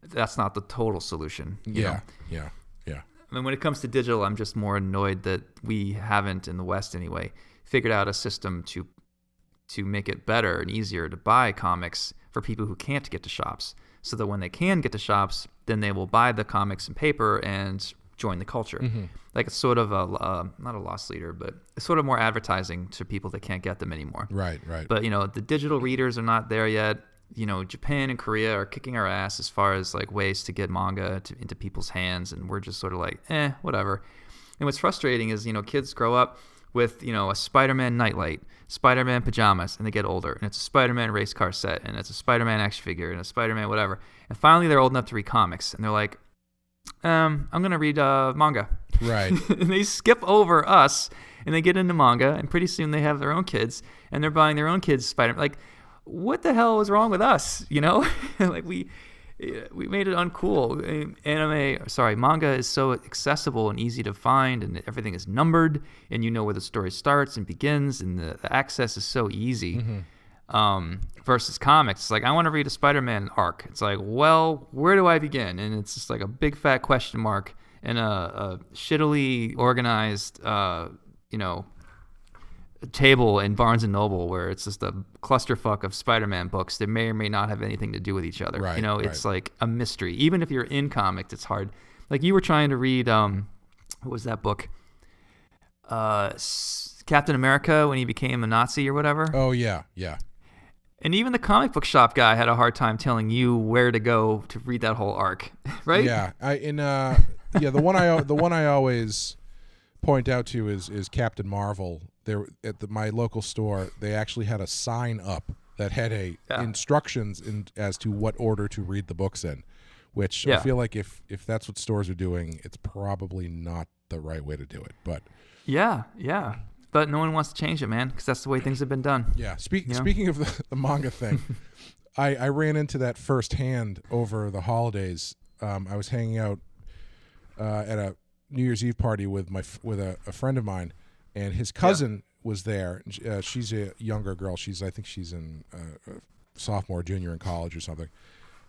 that's not the total solution. You know? Yeah. I mean, when it comes to digital, I'm just more annoyed that we haven't, in the West anyway, figured out a system to make it better and easier to buy comics for people who can't get to shops, so that when they can get to shops, then they will buy the comics in paper and join the culture. Like, it's sort of not a loss leader, but it's sort of more advertising to people that can't get them anymore. Right. But the digital readers are not there yet. Japan and Korea are kicking our ass as far as like ways to get manga into people's hands, and we're just sort of like, whatever. And what's frustrating is, kids grow up with, a Spider-Man nightlight, Spider-Man pajamas, and they get older, and it's a Spider-Man race car set, and it's a Spider-Man action figure, and a Spider-Man whatever. And finally they're old enough to read comics, and they're like, I'm going to read manga. Right. And they skip over us, and they get into manga, and pretty soon they have their own kids, and they're buying their own kids Spider-Man. Like, what the hell was wrong with us? Like, we made it uncool. Manga is so accessible and easy to find, and everything is numbered, and you know where the story starts and begins, and the access is so easy. Versus comics, it's like, I want to read a Spider-Man arc. It's like, well, where do I begin? And it's just like a big fat question mark and a shittily organized, table in Barnes and Noble, where it's just a clusterfuck of Spider-Man books that may or may not have anything to do with each other. Right, It's like a mystery. Even if you're in comics, it's hard. Like, you were trying to read, what was that book? Captain America, when he became a Nazi or whatever. Oh yeah. And even the comic book shop guy had a hard time telling you where to go to read that whole arc, right? Yeah, the one I always point out to is Captain Marvel. There at my local store, they actually had a sign up that had instructions as to what order to read the books in, which I feel like if that's what stores are doing, it's probably not the right way to do it. But yeah. But no one wants to change it, man, because that's the way things have been done. Yeah. Speaking of the manga thing, I ran into that firsthand over the holidays. I was hanging out at a New Year's Eve party with a friend of mine, and his cousin was there. She's a younger girl. I think she's in sophomore, junior in college or something.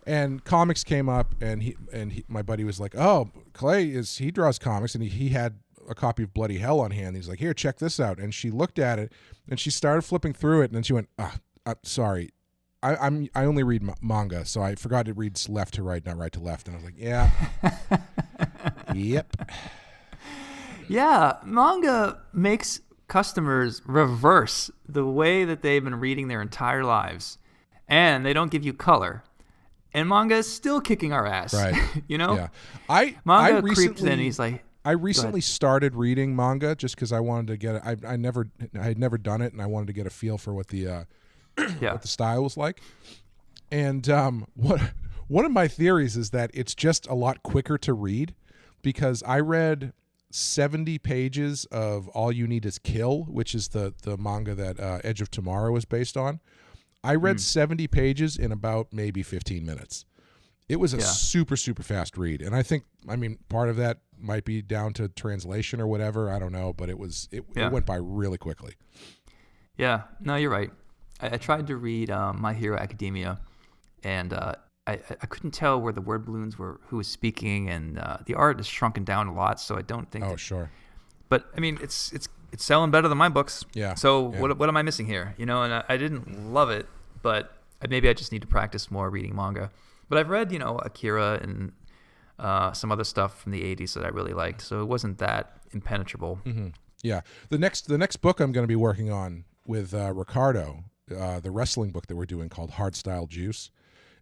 And comics came up, and my buddy was like, "Oh, Clay he draws comics," and he had a copy of Bloody Hell on hand. He's like, "Here, check this out." And she looked at it, and she started flipping through it, and then she went, sorry. I only read manga, so I forgot it reads left to right, not right to left, and I was like, yeah, yep, yeah. Manga makes customers reverse the way that they've been reading their entire lives, and they don't give you color. And manga is still kicking our ass, right? Yeah. Manga creeps in. And he's like, I recently started reading manga just because I wanted to get it. I had never done it, and I wanted to get a feel for what the what the style was like. And one of my theories is that it's just a lot quicker to read, because I read 70 pages of All You Need Is Kill, which is the manga that Edge of Tomorrow is based on. I read 70 pages in about maybe 15 minutes. It was a super, super fast read. And I mean, part of that might be down to translation or whatever. I don't know, but it went by really quickly. Yeah, no, you're right. I tried to read My Hero Academia, and I couldn't tell where the word balloons were, who was speaking, and the art is shrunken down a lot, so I don't think. Oh, sure. But I mean, it's selling better than my books. Yeah. So what am I missing here? And I didn't love it, but maybe I just need to practice more reading manga. But I've read Akira and some other stuff from the 80s that I really liked, so it wasn't that impenetrable. Mm-hmm. Yeah. The next book I'm going to be working on with Ricardo, the wrestling book that we're doing called Hardstyle Juice,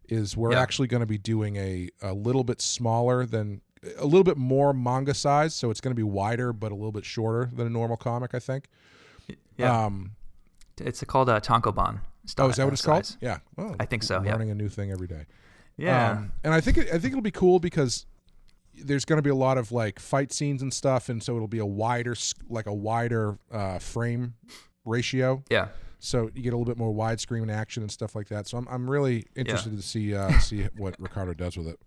is we're actually going to be doing a little bit smaller than, a little bit more manga size, so it's going to be wider but a little bit shorter than a normal comic, I think. Yeah. It's called Tankobon. Oh, is that what it's called? Yeah. Well, I think so. Learning a new thing every day. Yeah. And I think it'll be cool because there's going to be a lot of like fight scenes and stuff, and so it'll be a wider frame ratio. Yeah. So you get a little bit more widescreen action and stuff like that. So I'm really interested to see what Ricardo does with it.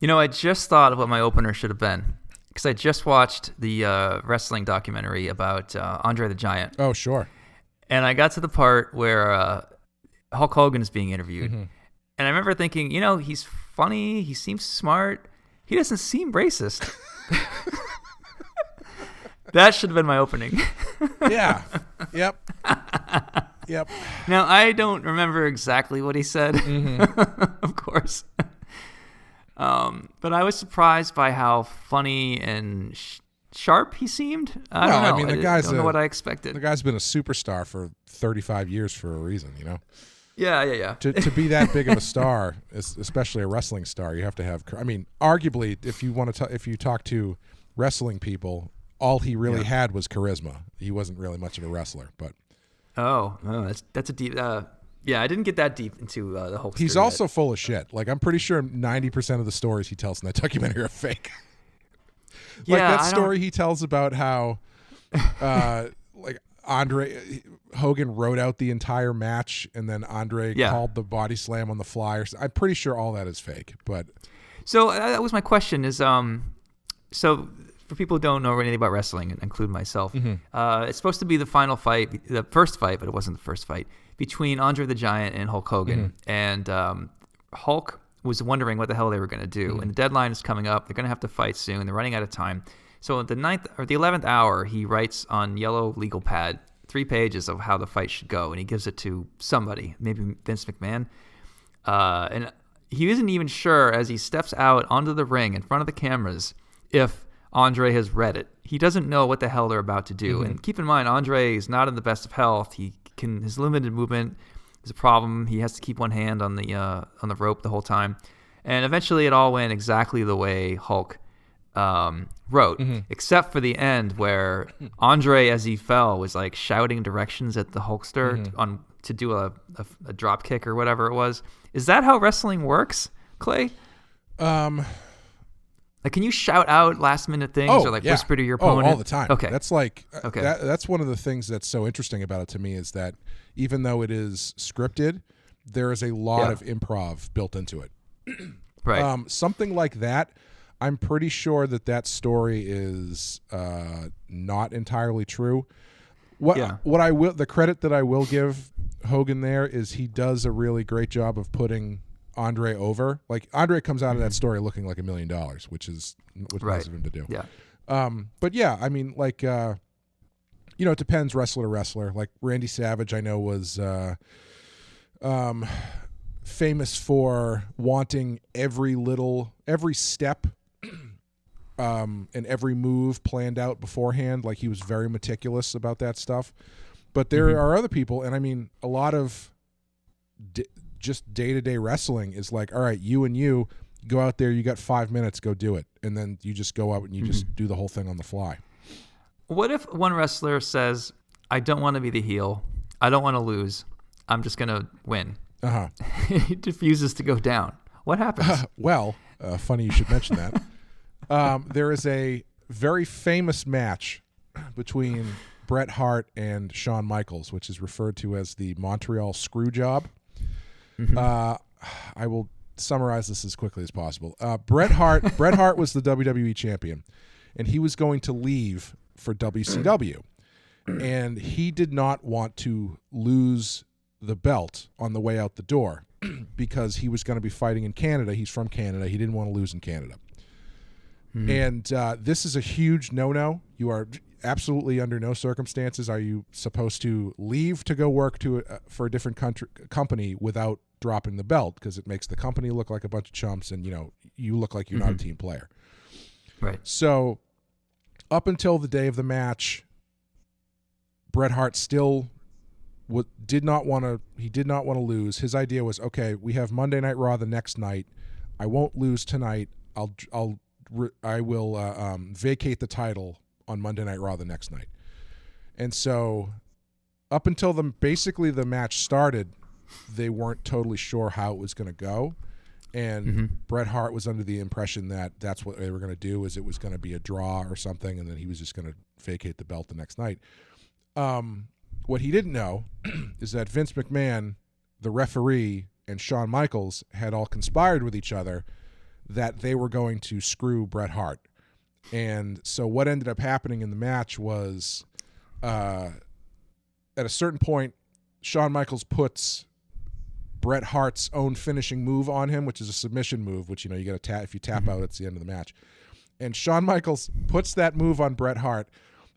I just thought of what my opener should have been, because I just watched the wrestling documentary about Andre the Giant. Oh, sure. And I got to the part where Hulk Hogan is being interviewed. Mm-hmm. And I remember thinking, he's funny. He seems smart. He doesn't seem racist. That should have been my opening. Yeah. Yep. Yep. Now, I don't remember exactly what he said, of course. But I was surprised by how funny and sharp he seemed. I don't know. I mean, I don't know what I expected. The guy's been a superstar for 35 years for a reason, Yeah. To be that big of a star, especially a wrestling star, you have to have. I mean, arguably, if you talk to wrestling people, all he really had was charisma. He wasn't really much of a wrestler, but. Oh, that's a deep. Yeah, I didn't get that deep into the whole. He's also full of shit. Like, I'm pretty sure 90% of the stories he tells in that documentary are fake. Like that story he tells about how, like Andre Hogan wrote out the entire match, and then Andre called the body slam on the fly. I'm pretty sure all that is fake. But so that was my question. Is so for people who don't know anything about wrestling, including myself, it's supposed to be the final fight, the first fight, but it wasn't the first fight, between Andre the Giant and Hulk Hogan. And Hulk was wondering what the hell they were going to do. And the deadline is coming up. They're going to have to fight soon. They're running out of time. So at the 9th or the 11th hour, he writes on yellow legal pad 3 pages of how the fight should go, and he gives it to somebody, maybe Vince McMahon. And he isn't even sure, as he steps out onto the ring in front of the cameras, if Andre has read it. He doesn't know what the hell they're about to do. And keep in mind, Andre is not in the best of health. His limited movement is a problem. He has to keep one hand on the rope the whole time. And eventually it all went exactly the way Hulk wrote, except for the end where Andre, as he fell, was like shouting directions at the Hulkster to do a drop kick or whatever it was. Is that how wrestling works, Clay? Like, can you shout out last minute things or whisper to your opponent? All the time. Okay. That's like that's one of the things that's so interesting about it to me, is that even though it is scripted, there is a lot of improv built into it. Right. Something like that, I'm pretty sure that story is not entirely true. The credit that I will give Hogan there is he does a really great job of putting Andre over. Like, Andre comes out of that story looking like $1 million, which is nice of him to do. Yeah. But yeah, I mean, like it depends wrestler to wrestler. Like Randy Savage, I know was famous for wanting every step and every move planned out beforehand. Like he was very meticulous about that stuff. But there are other people, and I mean, a lot of just day-to-day wrestling is like, all right, you go out there, you got 5 minutes, go do it. And then you just go out and you just do the whole thing on the fly. What if one wrestler says, I don't want to be the heel, I don't want to lose, I'm just going to win? He refuses to go down. What happens? Funny you should mention that. There is a very famous match between Bret Hart and Shawn Michaels, which is referred to as the Montreal Screwjob. I will summarize this as quickly as possible. Bret Hart was the WWE champion, and he was going to leave for WCW, and he did not want to lose the belt on the way out the door because he was going to be fighting in Canada. He's from Canada. He didn't want to lose in Canada. And this is a huge no-no. You are absolutely under no circumstances are you supposed to leave to go work for a different company without dropping the belt, because it makes the company look like a bunch of chumps, and you look like you're not a team player. Right. So up until the day of the match, Bret Hart still did not want to lose. His idea was, okay, we have Monday Night Raw the next night. I won't lose tonight. I will vacate the title on Monday Night Raw the next night. And so up until basically the match started, they weren't totally sure how it was going to go. And Bret Hart was under the impression that that's what they were going to do, is it was going to be a draw or something, and then he was just going to vacate the belt the next night. What he didn't know is that Vince McMahon, the referee, and Shawn Michaels had all conspired with each other that they were going to screw Bret Hart. And so what ended up happening in the match was at a certain point, Shawn Michaels puts Bret Hart's own finishing move on him, which is a submission move, which, you got to tap. If you tap out, it's the end of the match. And Shawn Michaels puts that move on Bret Hart.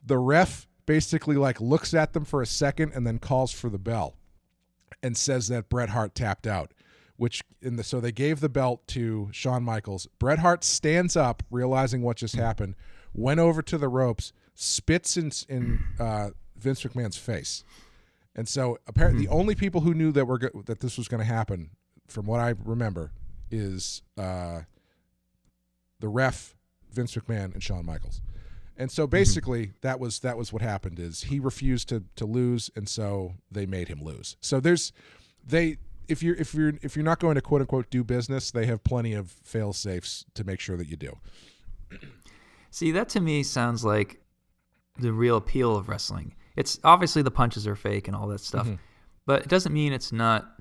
The ref basically looks at them for a second and then calls for the bell and says that Bret Hart tapped out. So they gave the belt to Shawn Michaels. Bret Hart stands up, realizing what just happened, went over to the ropes, spits in Vince McMahon's face. And so apparently the only people who knew that this was going to happen, from what I remember, is the ref, Vince McMahon, and Shawn Michaels. And so basically that was what happened, is he refused to lose, and so they made him lose. So if you're not going to quote unquote do business, they have plenty of fail safes to make sure that you do. See, that to me sounds like the real appeal of wrestling. It's obviously the punches are fake and all that stuff, but it doesn't mean it's not.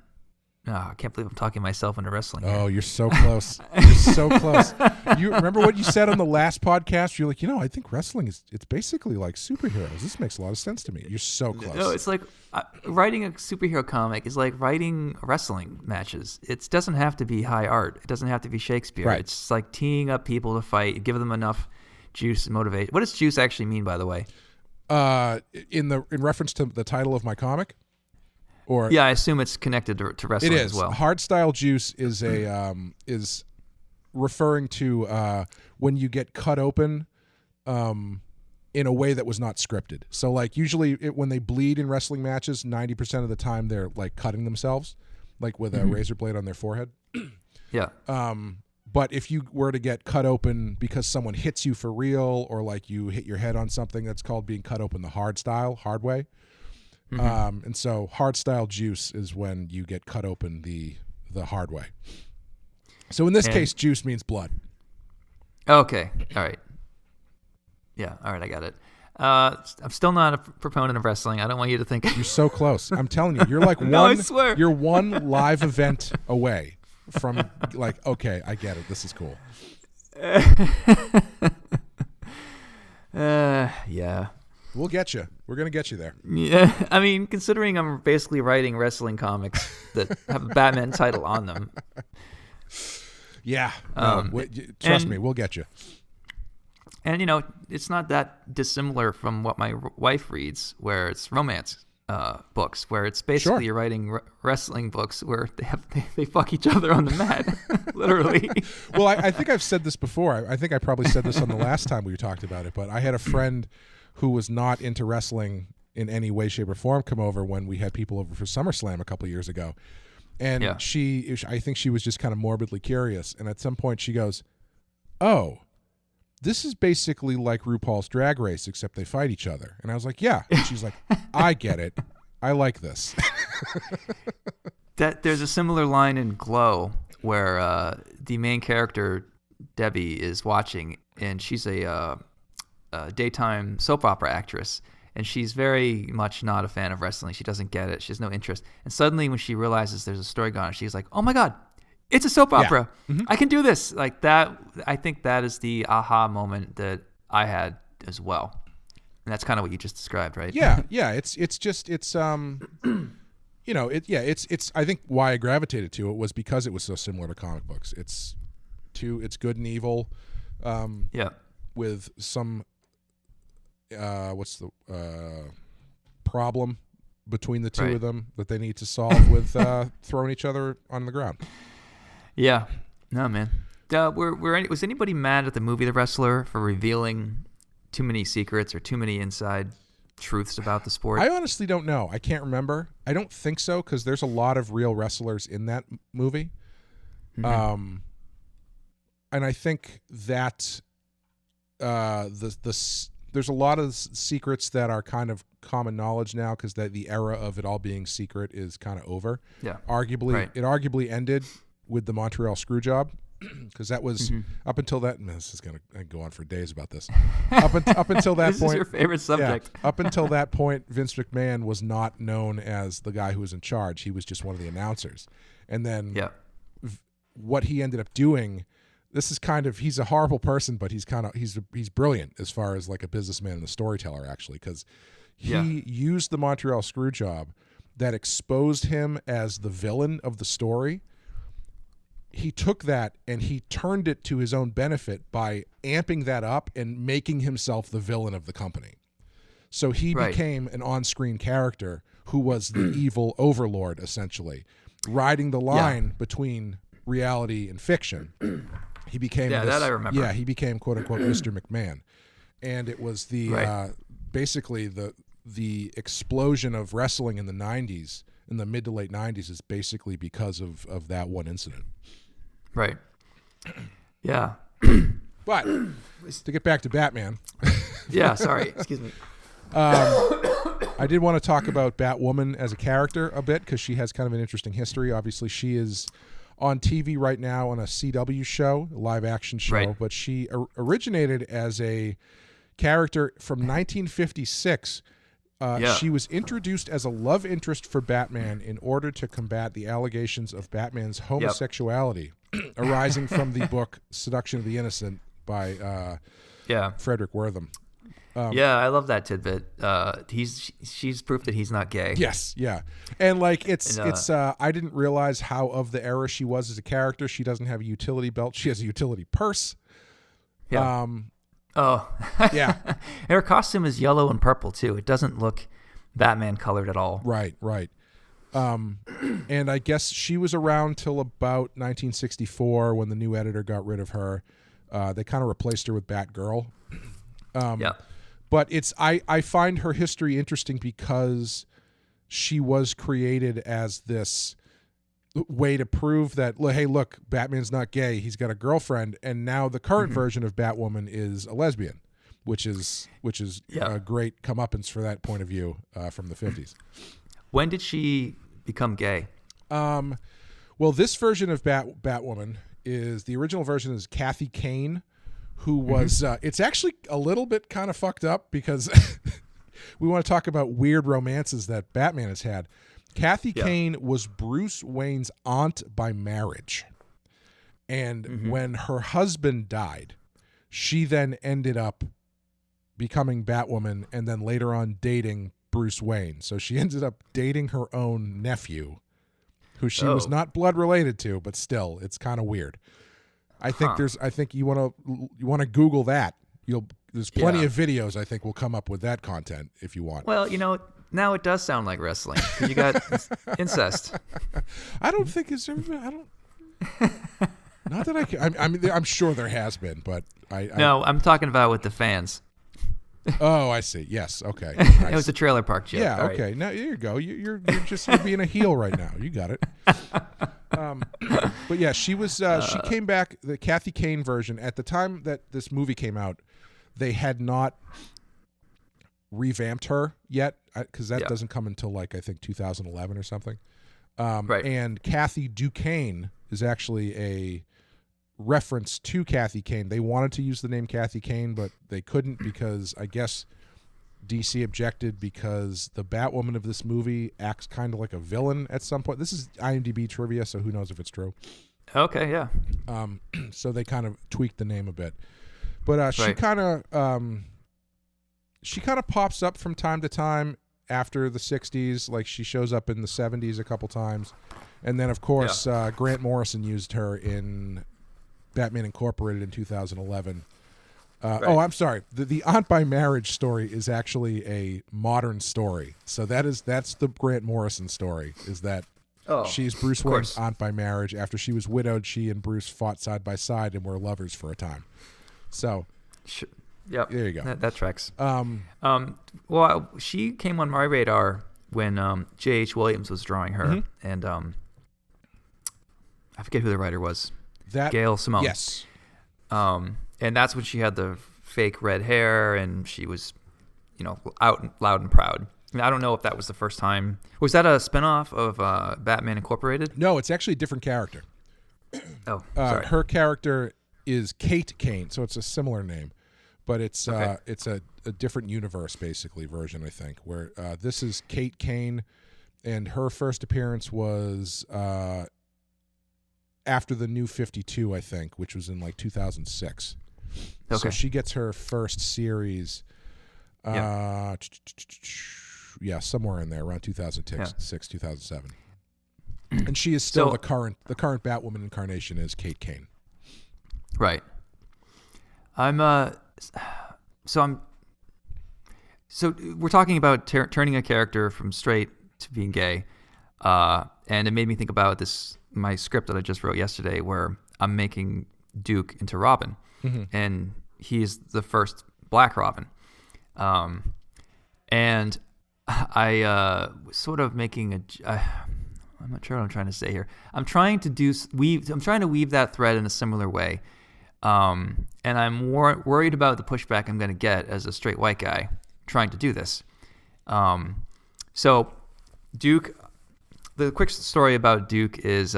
I can't believe I'm talking myself into wrestling. Oh, you're so close. You're so close. You remember what you said on the last podcast? You're like, I think wrestling it's basically like superheroes. This makes a lot of sense to me. You're so close. No, it's like writing a superhero comic is like writing wrestling matches. It doesn't have to be high art. It doesn't have to be Shakespeare. Right. It's like teeing up people to fight, give them enough juice and motivation. What does juice actually mean, by the way? In reference to the title of my comic? Or yeah, I assume it's connected to wrestling as well. Hardstyle juice is is referring to when you get cut open in a way that was not scripted. So usually when they bleed in wrestling matches, 90% of the time they're cutting themselves, with a razor blade on their forehead. Yeah. But if you were to get cut open because someone hits you for real, or you hit your head on something, that's called being cut open the hard way. And so hardstyle juice is when you get cut open the hard way. So in this case, juice means blood. Okay. All right. Yeah. All right. I got it. I'm still not a proponent of wrestling. I don't want you to think you're so close. I'm telling you, you're like no, I swear. You're one live event away from okay, I get it. This is cool. Yeah. We'll get you. We're going to get you there. Yeah. I mean, considering I'm basically writing wrestling comics that have a Batman title on them. Yeah. Trust me, we'll get you. And it's not that dissimilar from what my wife reads, where it's romance books, where it's basically you're writing wrestling books where they fuck each other on the mat, literally. Well, I think I've said this before. I think I probably said this on the last time we talked about it, but I had a friend who was not into wrestling in any way, shape, or form come over when we had people over for SummerSlam a couple of years ago. And I think she was just kind of morbidly curious. And at some point she goes, "Oh, this is basically like RuPaul's Drag Race, except they fight each other." And I was like, "Yeah." And she's like, "I get it. I like this." There's a similar line in Glow where the main character, Debbie, is watching, and she's a daytime soap opera actress. And she's very much not a fan of wrestling. She doesn't get it. She has no interest. And suddenly when she realizes there's a story going on, she's like, "Oh my God, it's a soap opera. Mm-hmm. I can do this." Like that. I think that is the aha moment that I had as well. And that's kind of what you just described, right? Yeah. It's I think why I gravitated to it was because it was so similar to comic books. It's good and evil. With some what's the problem between the two of them that they need to solve with throwing each other on the ground. Yeah. No, man. Was anybody mad at the movie The Wrestler for revealing too many secrets or too many inside truths about the sport? I honestly don't know. I can't remember. I don't think so, because there's a lot of real wrestlers in that movie. Mm-hmm. And I think that there's a lot of secrets that are kind of common knowledge now, because the era of it all being secret is kind of over. Yeah. It arguably ended with the Montreal Screwjob, because that was up until that. This is going to go on for days about this. Up until that this point, is your favorite subject. Yeah, up until that point, Vince McMahon was not known as the guy who was in charge. He was just one of the announcers. And then what he ended up doing. This is he's a horrible person, but he's brilliant as far as like a businessman and a storyteller, actually, because he used the Montreal Screwjob that exposed him as the villain of the story. He took that and he turned it to his own benefit by amping that up and making himself the villain of the company. So he became an on-screen character who was the evil overlord, essentially, riding the line between reality and fiction. He became that I remember. Yeah, he became quote unquote Mr. McMahon, and it was basically the explosion of wrestling in the '90s, in the mid to late '90s, is basically because of that one incident. Right. Yeah. But to get back to Batman. Yeah. Sorry. Excuse me. I did want to talk about Batwoman as a character a bit, because she has kind of an interesting history. Obviously, she is on TV right now on a CW show, a live action show, but she originated as a character from 1956. She was introduced as a love interest for Batman in order to combat the allegations of Batman's homosexuality arising from the book Seduction of the Innocent by Frederick Wortham. I love that tidbit. She's proof that he's not gay. Yes, yeah, and like it's I didn't realize how of the era she was as a character. She doesn't have a utility belt; she has a utility purse. Yeah. Yeah. And her costume is yellow and purple too. It doesn't look Batman colored at all. Right. And I guess she was around till about 1964 when the new editor got rid of her. They kind of replaced her with Batgirl. But I find her history interesting because she was created as this way to prove that, hey, look, Batman's not gay. He's got a girlfriend. And now the current version of Batwoman is a lesbian, which is a great comeuppance for that point of view from the 50s. When did she become gay? Well, this version of Batwoman is, the original version is Kathy Kane, who was, it's actually a little bit kind of fucked up because we want to talk about weird romances that Batman has had. Kathy Kane was Bruce Wayne's aunt by marriage. And when her husband died, she then ended up becoming Batwoman and then later on dating Bruce Wayne. So she ended up dating her own nephew, who she was not blood related to, but still, it's kind of weird. I think you want to Google that There's plenty of videos I think will come up with that content if you want. Well, now it does sound like wrestling. You got incest. I don't think it's ever. I don't. Not that I can. I mean, I'm sure there has been, but No, I'm talking about with the fans. Oh, I see. Yes. Okay. It was a trailer park joke. Yeah. All okay. right. Now here you go. You're being a heel right now. You got it. But yeah, she was. She came back. The Kathy Kane version at the time that this movie came out, they had not revamped her yet because that doesn't come until I think 2011 or something. Right. And Kathy Duquesne is actually a reference to Kathy Kane. They wanted to use the name Kathy Kane, but they couldn't because I guess DC objected because the Batwoman of this movie acts kind of like a villain at some point. This is IMDb trivia, so who knows if it's true. Okay, yeah. So they kind of tweaked the name a bit. But she kind of pops up from time to time after the 60s. Like she shows up in the 70s a couple times. And then, of course, Grant Morrison used her in Batman Incorporated in 2011. Oh, I'm sorry. The Aunt by Marriage story is actually a modern story. So that's the Grant Morrison story, is that she's Bruce Wayne's aunt by marriage. After she was widowed, she and Bruce fought side by side and were lovers for a time. So, yep. There you go. That tracks. Well, she came on my radar when J.H. Williams was drawing her, and I forget who the writer was. Gail Simone. Yes. And that's when she had the fake red hair, and she was, out loud and proud. I don't know if that was the first time. Was that a spinoff of Batman Incorporated? No, it's actually a different character. Oh, sorry. Her character is Kate Kane, so it's a similar name, but it's a different universe basically version, I think. Where this is Kate Kane, and her first appearance was after the New 52, I think, which was in 2006. Okay. So she gets her first series. Somewhere in there, around 2006, 2007. And she is still the current Batwoman incarnation is Kate Kane. Right. So we're talking about turning a character from straight to being gay, and it made me think about my script that I just wrote yesterday, where I'm making Duke into Robin, and he's the first Black Robin, and I was sort of making I'm not sure what I'm trying to say here. I'm trying to weave that thread in a similar way. And I'm worried about the pushback I'm going to get as a straight white guy trying to do this. So Duke, the quick story about Duke is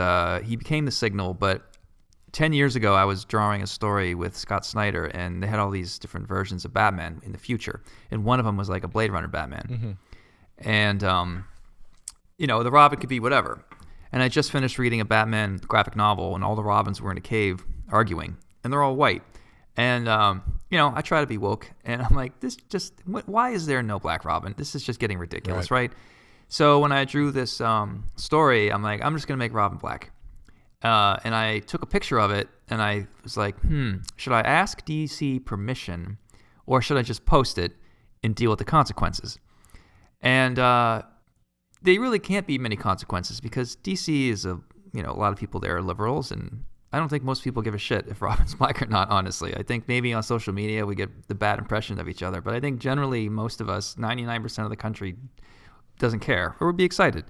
he became the Signal, but 10 years ago I was drawing a story with Scott Snyder, and they had all these different versions of Batman in the future, and one of them was like a Blade Runner Batman. And the Robin could be whatever. And I just finished reading a Batman graphic novel, and all the Robins were in a cave arguing, and they're all white. And I try to be woke, and I'm like, why is there no Black Robin? This is just getting ridiculous, right? So when I drew this story, I'm like, I'm just gonna make Robin black. And I took a picture of it, and I was like, should I ask DC permission, or should I just post it and deal with the consequences? And they really can't be many consequences, because DC is a lot of people there are liberals, and I don't think most people give a shit if Robin's black or not, honestly. I think maybe on social media we get the bad impression of each other, but I think generally most of us, 99% of the country, doesn't care or would be excited.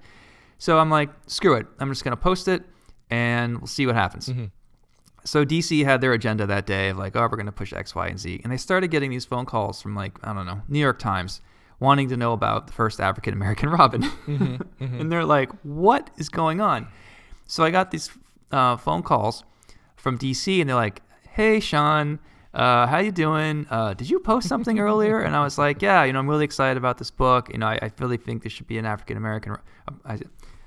So I'm like, screw it. I'm just going to post it, and we'll see what happens. So DC had their agenda that day of like, we're going to push X, Y, and Z. And they started getting these phone calls from New York Times, wanting to know about the first African-American Robin. And they're like, what is going on? So I got these phone calls from DC, and they're like, hey, Sean, how you doing? Did you post something earlier? And I was like, yeah, I'm really excited about this book. I really think there should be an African-American,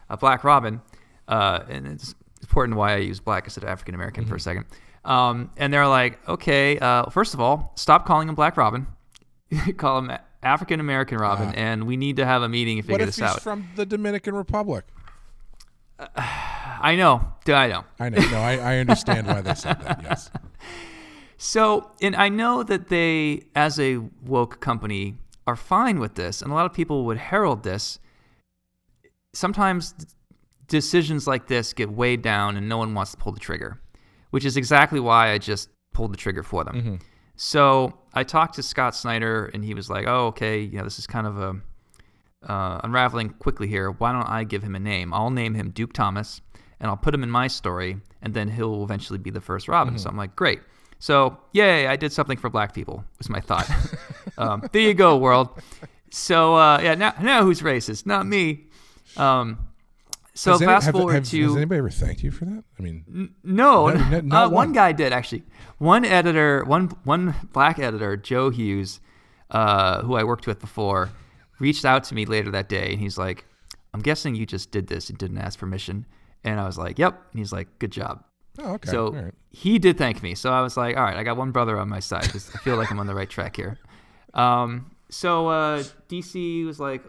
a Black Robin. And it's important why I use black instead of African-American for a second. And they're like, okay, first of all, stop calling him Black Robin. Call him African-American Robin, and we need to have a meeting and figure this out. What if he's from the Dominican Republic? I know. I know. No, I understand why they said that, yes. So, and I know that they, as a woke company, are fine with this, and a lot of people would herald this. Sometimes decisions like this get weighed down and no one wants to pull the trigger, which is exactly why I just pulled the trigger for them. Mm-hmm. So I talked to Scott Snyder, and he was like, oh, okay, this is kind of a unraveling quickly here. Why don't I give him a name? I'll name him Duke Thomas, and I'll put him in my story, and then he'll eventually be the first Robin. Mm-hmm. So I'm like, great. So, yay, I did something for black people, was my thought. There you go, world. So, now who's racist? Not me. So fast forward to... Has anybody ever thanked you for that? I mean... No. One guy did, actually. One black editor, Joe Hughes, who I worked with before, reached out to me later that day, and he's like, I'm guessing you just did this and didn't ask permission. And I was like, yep. And he's like, good job. Oh, okay. So he did thank me. So I was like, all right, I got one brother on my side. I feel like I'm on the right track here. So DC was like,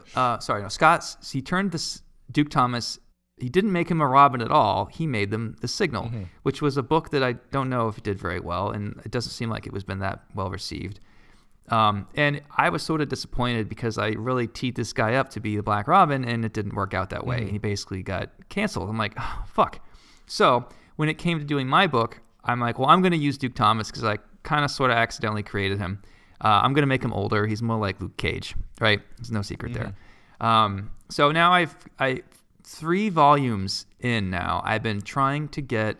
Scott, he turned this Duke Thomas, he didn't make him a Robin at all. He made them The Signal, mm-hmm. which was a book that I don't know if it did very well, and it doesn't seem like it was been that well received. And I was sort of disappointed because I really teed this guy up to be the Black Robin, and it didn't work out that way. Mm-hmm. He basically got canceled. I'm like, oh, fuck. So when it came to doing my book, I'm like, well, I'm going to use Duke Thomas because I kind of sort of accidentally created him. I'm going to make him older. He's more like Luke Cage, right? There's no secret mm-hmm. there. So now I 3 volumes in now, I've been trying to get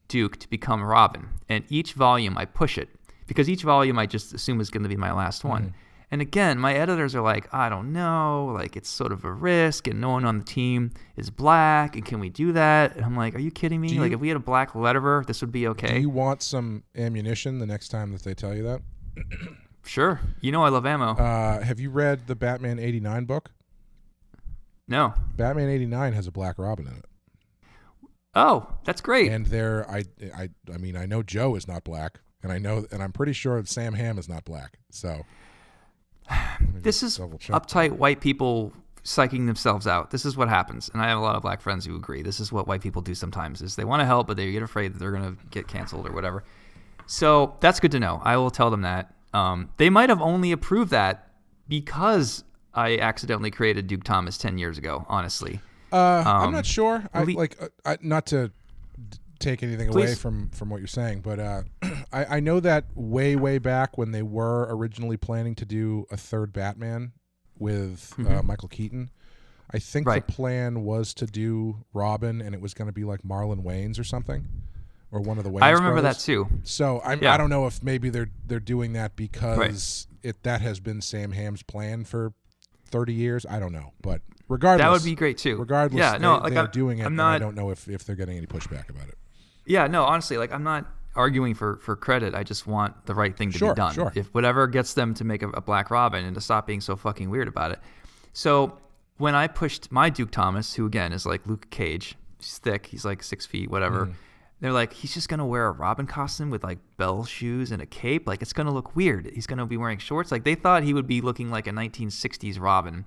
Duke to become Robin. And each volume I push it because each volume I just assume is going to be my last one. Mm-hmm. And again, my editors are like, I don't know, like it's sort of a risk and no one on the team is black and can we do that? And I'm like, are you kidding me? Like if we had a black letterer, this would be okay. Do you want some ammunition the next time that they tell you that? Sure. I love ammo. Have you read the Batman 89 book? No. Batman 89 has a Black Robin in it. Oh, that's great. And I mean, I know Joe is not black, and I'm pretty sure that Sam Hamm is not black. So this is uptight white people psyching themselves out. This is what happens, and I have a lot of black friends who agree. This is what white people do sometimes: is they want to help, but they get afraid that they're going to get canceled or whatever. So that's good to know. I will tell them that. They might have only approved that because I accidentally created Duke Thomas 10 years ago, honestly. I'm not sure. Not to take anything away from what you're saying, but I know that way back when they were originally planning to do a third Batman with mm-hmm. Michael Keaton, I think the plan was to do Robin, and it was going to be like Marlon Wayans or something, or one of the Wayans I remember brothers. that too. So I don't know if maybe they're doing that because that has been Sam Hamm's plan for 30 years. I don't know, but regardless, that would be great too. Regardless, they're doing it, and I don't know if they're getting any pushback about it. Yeah, no, honestly, I'm not arguing for credit. I just want the right thing to be done. Sure. If whatever gets them to make a Black Robin and to stop being so fucking weird about it. So when I pushed my Duke Thomas, who again is like Luke Cage, he's thick, he's like 6 feet, whatever. They're like, he's just going to wear a Robin costume with like bell shoes and a cape. Like, it's going to look weird. He's going to be wearing shorts. Like, they thought he would be looking like a 1960s Robin.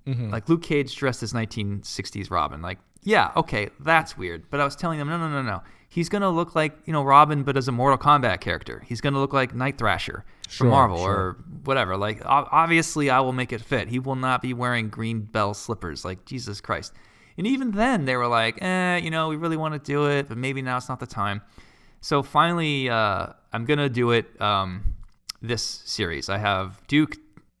Mm-hmm. Like, Luke Cage dressed as 1960s Robin. Like, yeah, okay, that's weird. But I was telling them, no. He's going to look like, Robin, but as a Mortal Kombat character. He's going to look like Night Thrasher from Marvel or whatever. Like, obviously, I will make it fit. He will not be wearing green bell slippers. Like, Jesus Christ. And even then, they were like, we really want to do it, but maybe now it's not the time. So finally, I'm going to do it this series. I have Duke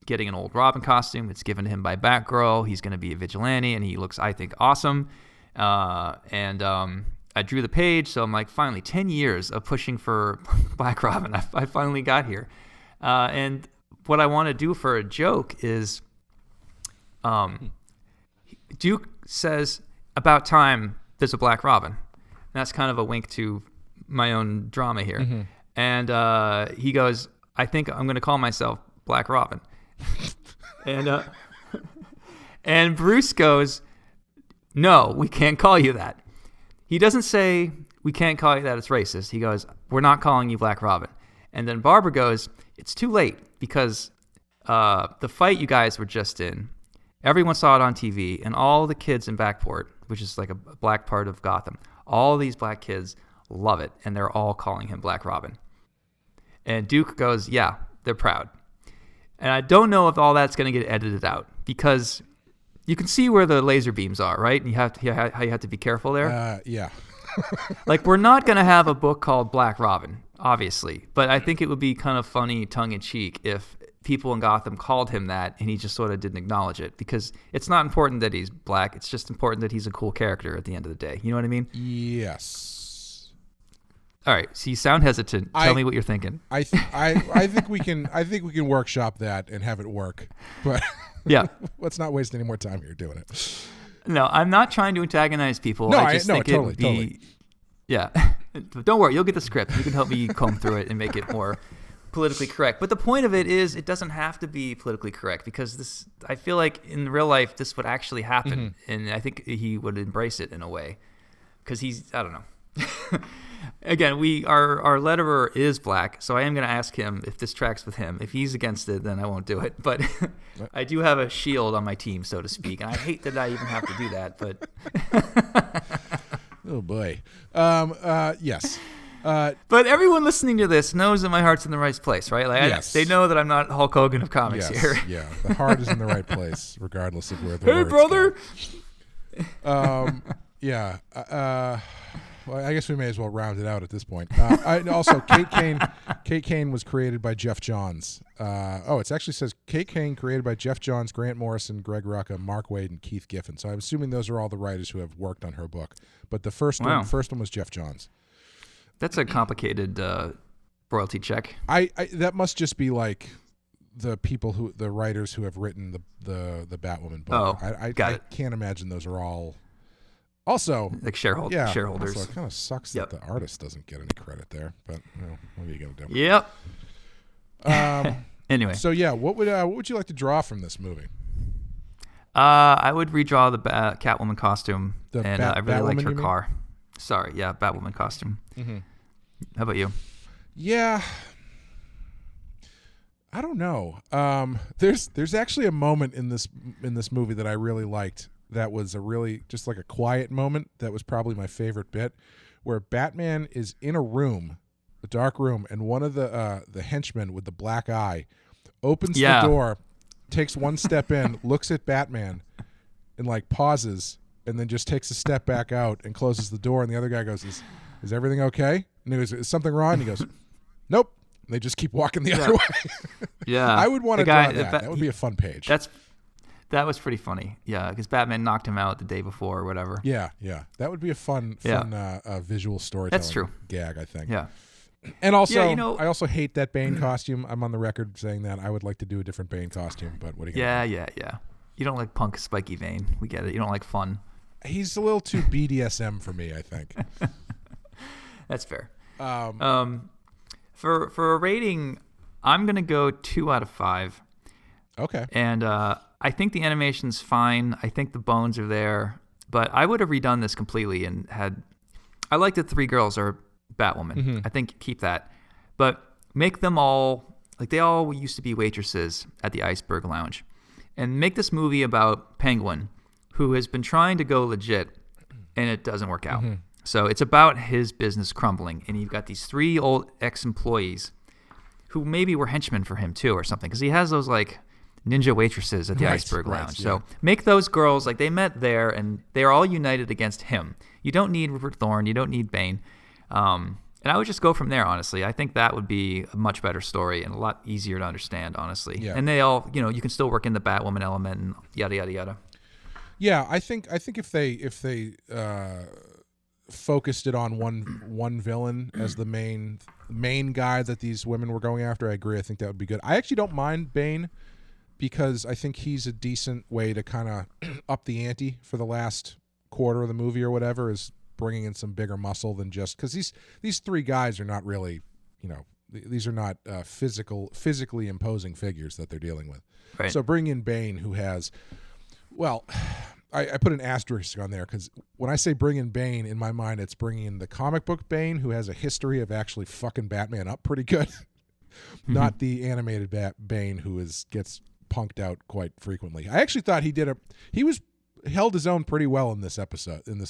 getting an old Robin costume. It's given to him by Batgirl. He's going to be a vigilante, and he looks, I think, awesome. And I drew the page, so I'm like, finally, 10 years of pushing for Black Robin. I finally got here. And what I want to do for a joke is Duke says, about time there's a Black Robin. And that's kind of a wink to my own drama here. Mm-hmm. And he goes, I think I'm going to call myself Black Robin. And Bruce goes, no, we can't call you that. He doesn't say, we can't call you that, it's racist. He goes, we're not calling you Black Robin. And then Barbara goes, it's too late because the fight you guys were just in, everyone saw it on TV, and all the kids in Backport, which is like a black part of Gotham, all these black kids love it, and they're all calling him Black Robin. And Duke goes, yeah, they're proud. And I don't know if all that's going to get edited out because you can see where the laser beams are, right? And you have to be careful there. Yeah. Like, we're not going to have a book called Black Robin, obviously. But I think it would be kind of funny, tongue-in-cheek, if people in Gotham called him that and he just sort of didn't acknowledge it. Because it's not important that he's black. It's just important that he's a cool character at the end of the day. You know what I mean? Yes. All right. So you sound hesitant. Tell me what you're thinking. I think we can workshop that and have it work. But yeah, let's not waste any more time here doing it. No, I'm not trying to antagonize people. No, I just think totally, it would be. Totally. Yeah. Don't worry. You'll get the script. You can help me comb through it and make it more politically correct. But the point of it is, it doesn't have to be politically correct because I feel like in real life, this would actually happen. Mm-hmm. And I think he would embrace it in a way because I don't know. Again, our letterer is black, so I am going to ask him if this tracks with him. If he's against it, then I won't do it. But I do have a shield on my team, so to speak, and I hate that I even have to do that. But oh boy, yes. But everyone listening to this knows that my heart's in the right place, right? Like yes. They know that I'm not Hulk Hogan of comics here. Yeah, the heart is in the right place, regardless of where the hey, words brother. Go. Yeah. Well, I guess we may as well round it out at this point. Also, Kate Kane was created by Jeff Johns. It actually says Kate Kane created by Jeff Johns, Grant Morrison, Greg Rucka, Mark Waid, and Keith Giffen. So I'm assuming those are all the writers who have worked on her book. But the first one was Jeff Johns. That's a complicated royalty check. That must just be like the writers who have written the Batwoman book. I can't imagine those are all. Also, like shareholders. Also, it kind of sucks that the artist doesn't get any credit there, but what are you gonna do? Yep. Anyway, so what would you like to draw from this movie? I would redraw the Catwoman costume, I really liked her car. Sorry, Batwoman costume. Mm-hmm. How about you? Yeah, I don't know. There's actually a moment in this movie that I really liked. That was just like a quiet moment. That was probably my favorite bit, where Batman is in a dark room, and one of the henchmen with the black eye opens the door, takes one step in, looks at Batman, and like pauses, and then just takes a step back out and closes the door. And the other guy goes, "Is everything okay?" And he goes, "Is something wrong?" And he goes, "Nope." And they just keep walking the other way. Yeah, I would want to draw that. That would be a fun page. That was pretty funny, because Batman knocked him out the day before or whatever. Yeah. That would be a fun visual storytelling That's true. gag, I think. Yeah. And also, I also hate that Bane costume. I'm on the record saying that I would like to do a different Bane costume, but what are you going to do? Yeah. You don't like punk spiky Bane. We get it. You don't like fun. He's a little too BDSM for me, I think. That's fair. For a rating, I'm going to go 2 out of 5. Okay. And I think the animation's fine. I think the bones are there. But I would have redone this completely and I like that 3 girls are Batwoman. Mm-hmm. I think keep that. But make them all, like they all used to be waitresses at the Iceberg Lounge. And make this movie about Penguin, who has been trying to go legit, and it doesn't work out. Mm-hmm. So it's about his business crumbling. And you've got these 3 old ex-employees who maybe were henchmen for him too or something. Because he has those like ninja waitresses at the Iceberg Lounge. So make those girls, like they met there and they're all united against him. You don't need Rupert Thorne. You don't need Bane. And I would just go from there, honestly. I think that would be a much better story and a lot easier to understand, honestly. Yeah. And they all, you can still work in the Batwoman element and yada, yada, yada. Yeah, I think if they focused it on one villain as the main guy that these women were going after, I agree. I think that would be good. I actually don't mind Bane, because I think he's a decent way to kind of up the ante for the last quarter of the movie or whatever, is bringing in some bigger muscle than just, because these 3 guys are not really, these are not physically imposing figures that they're dealing with. Right. So bring in Bane, who has, I put an asterisk on there because when I say bring in Bane, in my mind it's bringing in the comic book Bane, who has a history of actually fucking Batman up pretty good, not the animated Bane who gets punked out quite frequently. I actually thought he held his own pretty well in this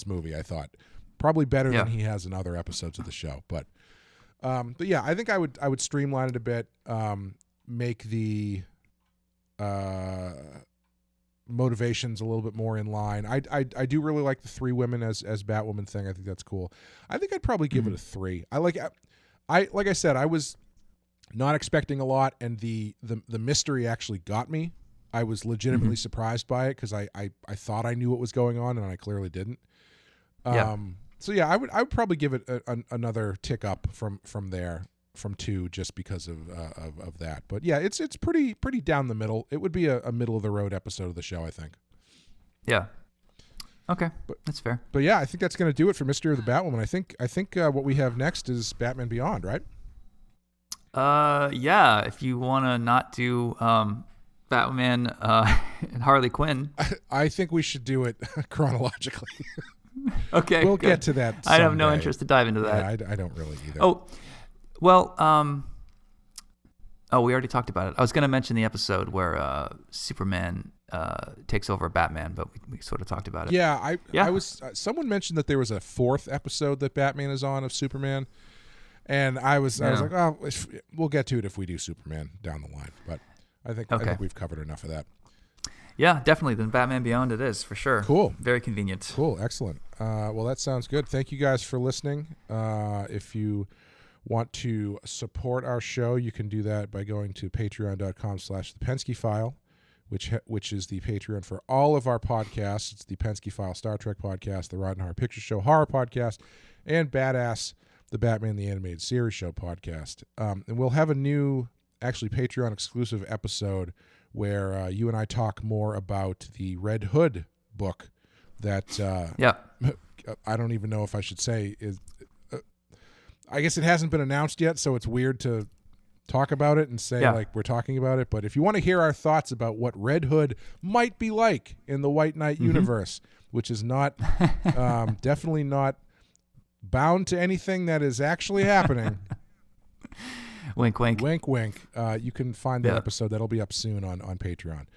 movie. I thought probably better than he has in other episodes of the show. But But yeah, I think I would streamline it a bit, make the motivations a little bit more in line. I do really like the 3 women as Batwoman thing. I think that's cool. I think I'd probably give it a 3. Like I said, I was not expecting a lot, and the mystery actually got me. I was legitimately surprised by it because I thought I knew what was going on, and I clearly didn't. So yeah, I would probably give it another tick up from there, from 2, just because of that. But yeah, it's pretty down the middle. It would be a middle of the road episode of the show, I think. Yeah. Okay, that's fair. But yeah, I think that's going to do it for Mystery of the Batwoman. I think what we have next is Batman Beyond, right? Yeah. If you want to not do Batman and Harley Quinn, I think we should do it chronologically. Okay, we'll good. get to that someday. I have no interest to dive into that. Yeah, I don't really either. Oh, well, we already talked about it. I was going to mention the episode where Superman takes over Batman, but we sort of talked about it. Yeah, I was. Someone mentioned that there was a 4th episode that Batman is on of Superman, and I was like, oh, we'll get to it if we do Superman down the line. But I think we've covered enough of that. Yeah, definitely. Then Batman Beyond it is, for sure. Cool. Very convenient. Cool. Excellent. Well, that sounds good. Thank you guys for listening. If you want to support our show, you can do that by going to patreon.com/thepenskyfile, which is the Patreon for all of our podcasts. It's the Penske File Star Trek podcast, the Rod and Horror Picture Show horror podcast, and Badass, the Batman the Animated Series Show podcast. And we'll have a new, actually Patreon exclusive episode where you and I talk more about the Red Hood book that I don't even know if I should say is. I guess it hasn't been announced yet, so it's weird to talk about it and say like we're talking about it. But if you want to hear our thoughts about what Red Hood might be like in the White Knight universe, which is not definitely not bound to anything that is actually happening. Wink, wink. Wink, wink. You can find that episode. That'll be up soon on Patreon.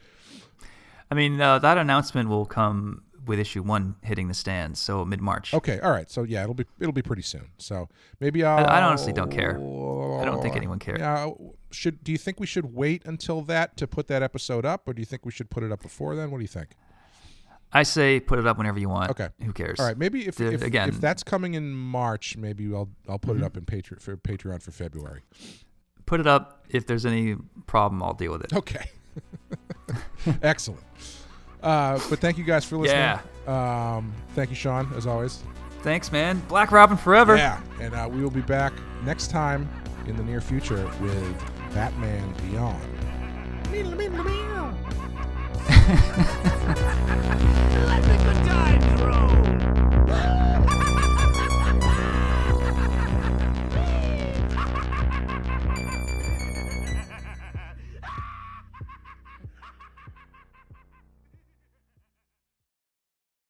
I mean, that announcement will come with issue 1 hitting the stands, so mid-March. Okay, all right. So yeah, it'll be pretty soon. So maybe I honestly don't care. I don't think anyone cares. Yeah. Do you think we should wait until that to put that episode up, or do you think we should put it up before then? What do you think? I say put it up whenever you want. Okay. Who cares? All right. Maybe if that's coming in March, maybe I'll put it up in Patreon for February. Put it up. If there's any problem, I'll deal with it. Okay. Excellent. But thank you guys for listening. Yeah. Thank you, Sean, as always. Thanks, man. Black Robin forever. Yeah. And we will be back next time in the near future with Batman Beyond.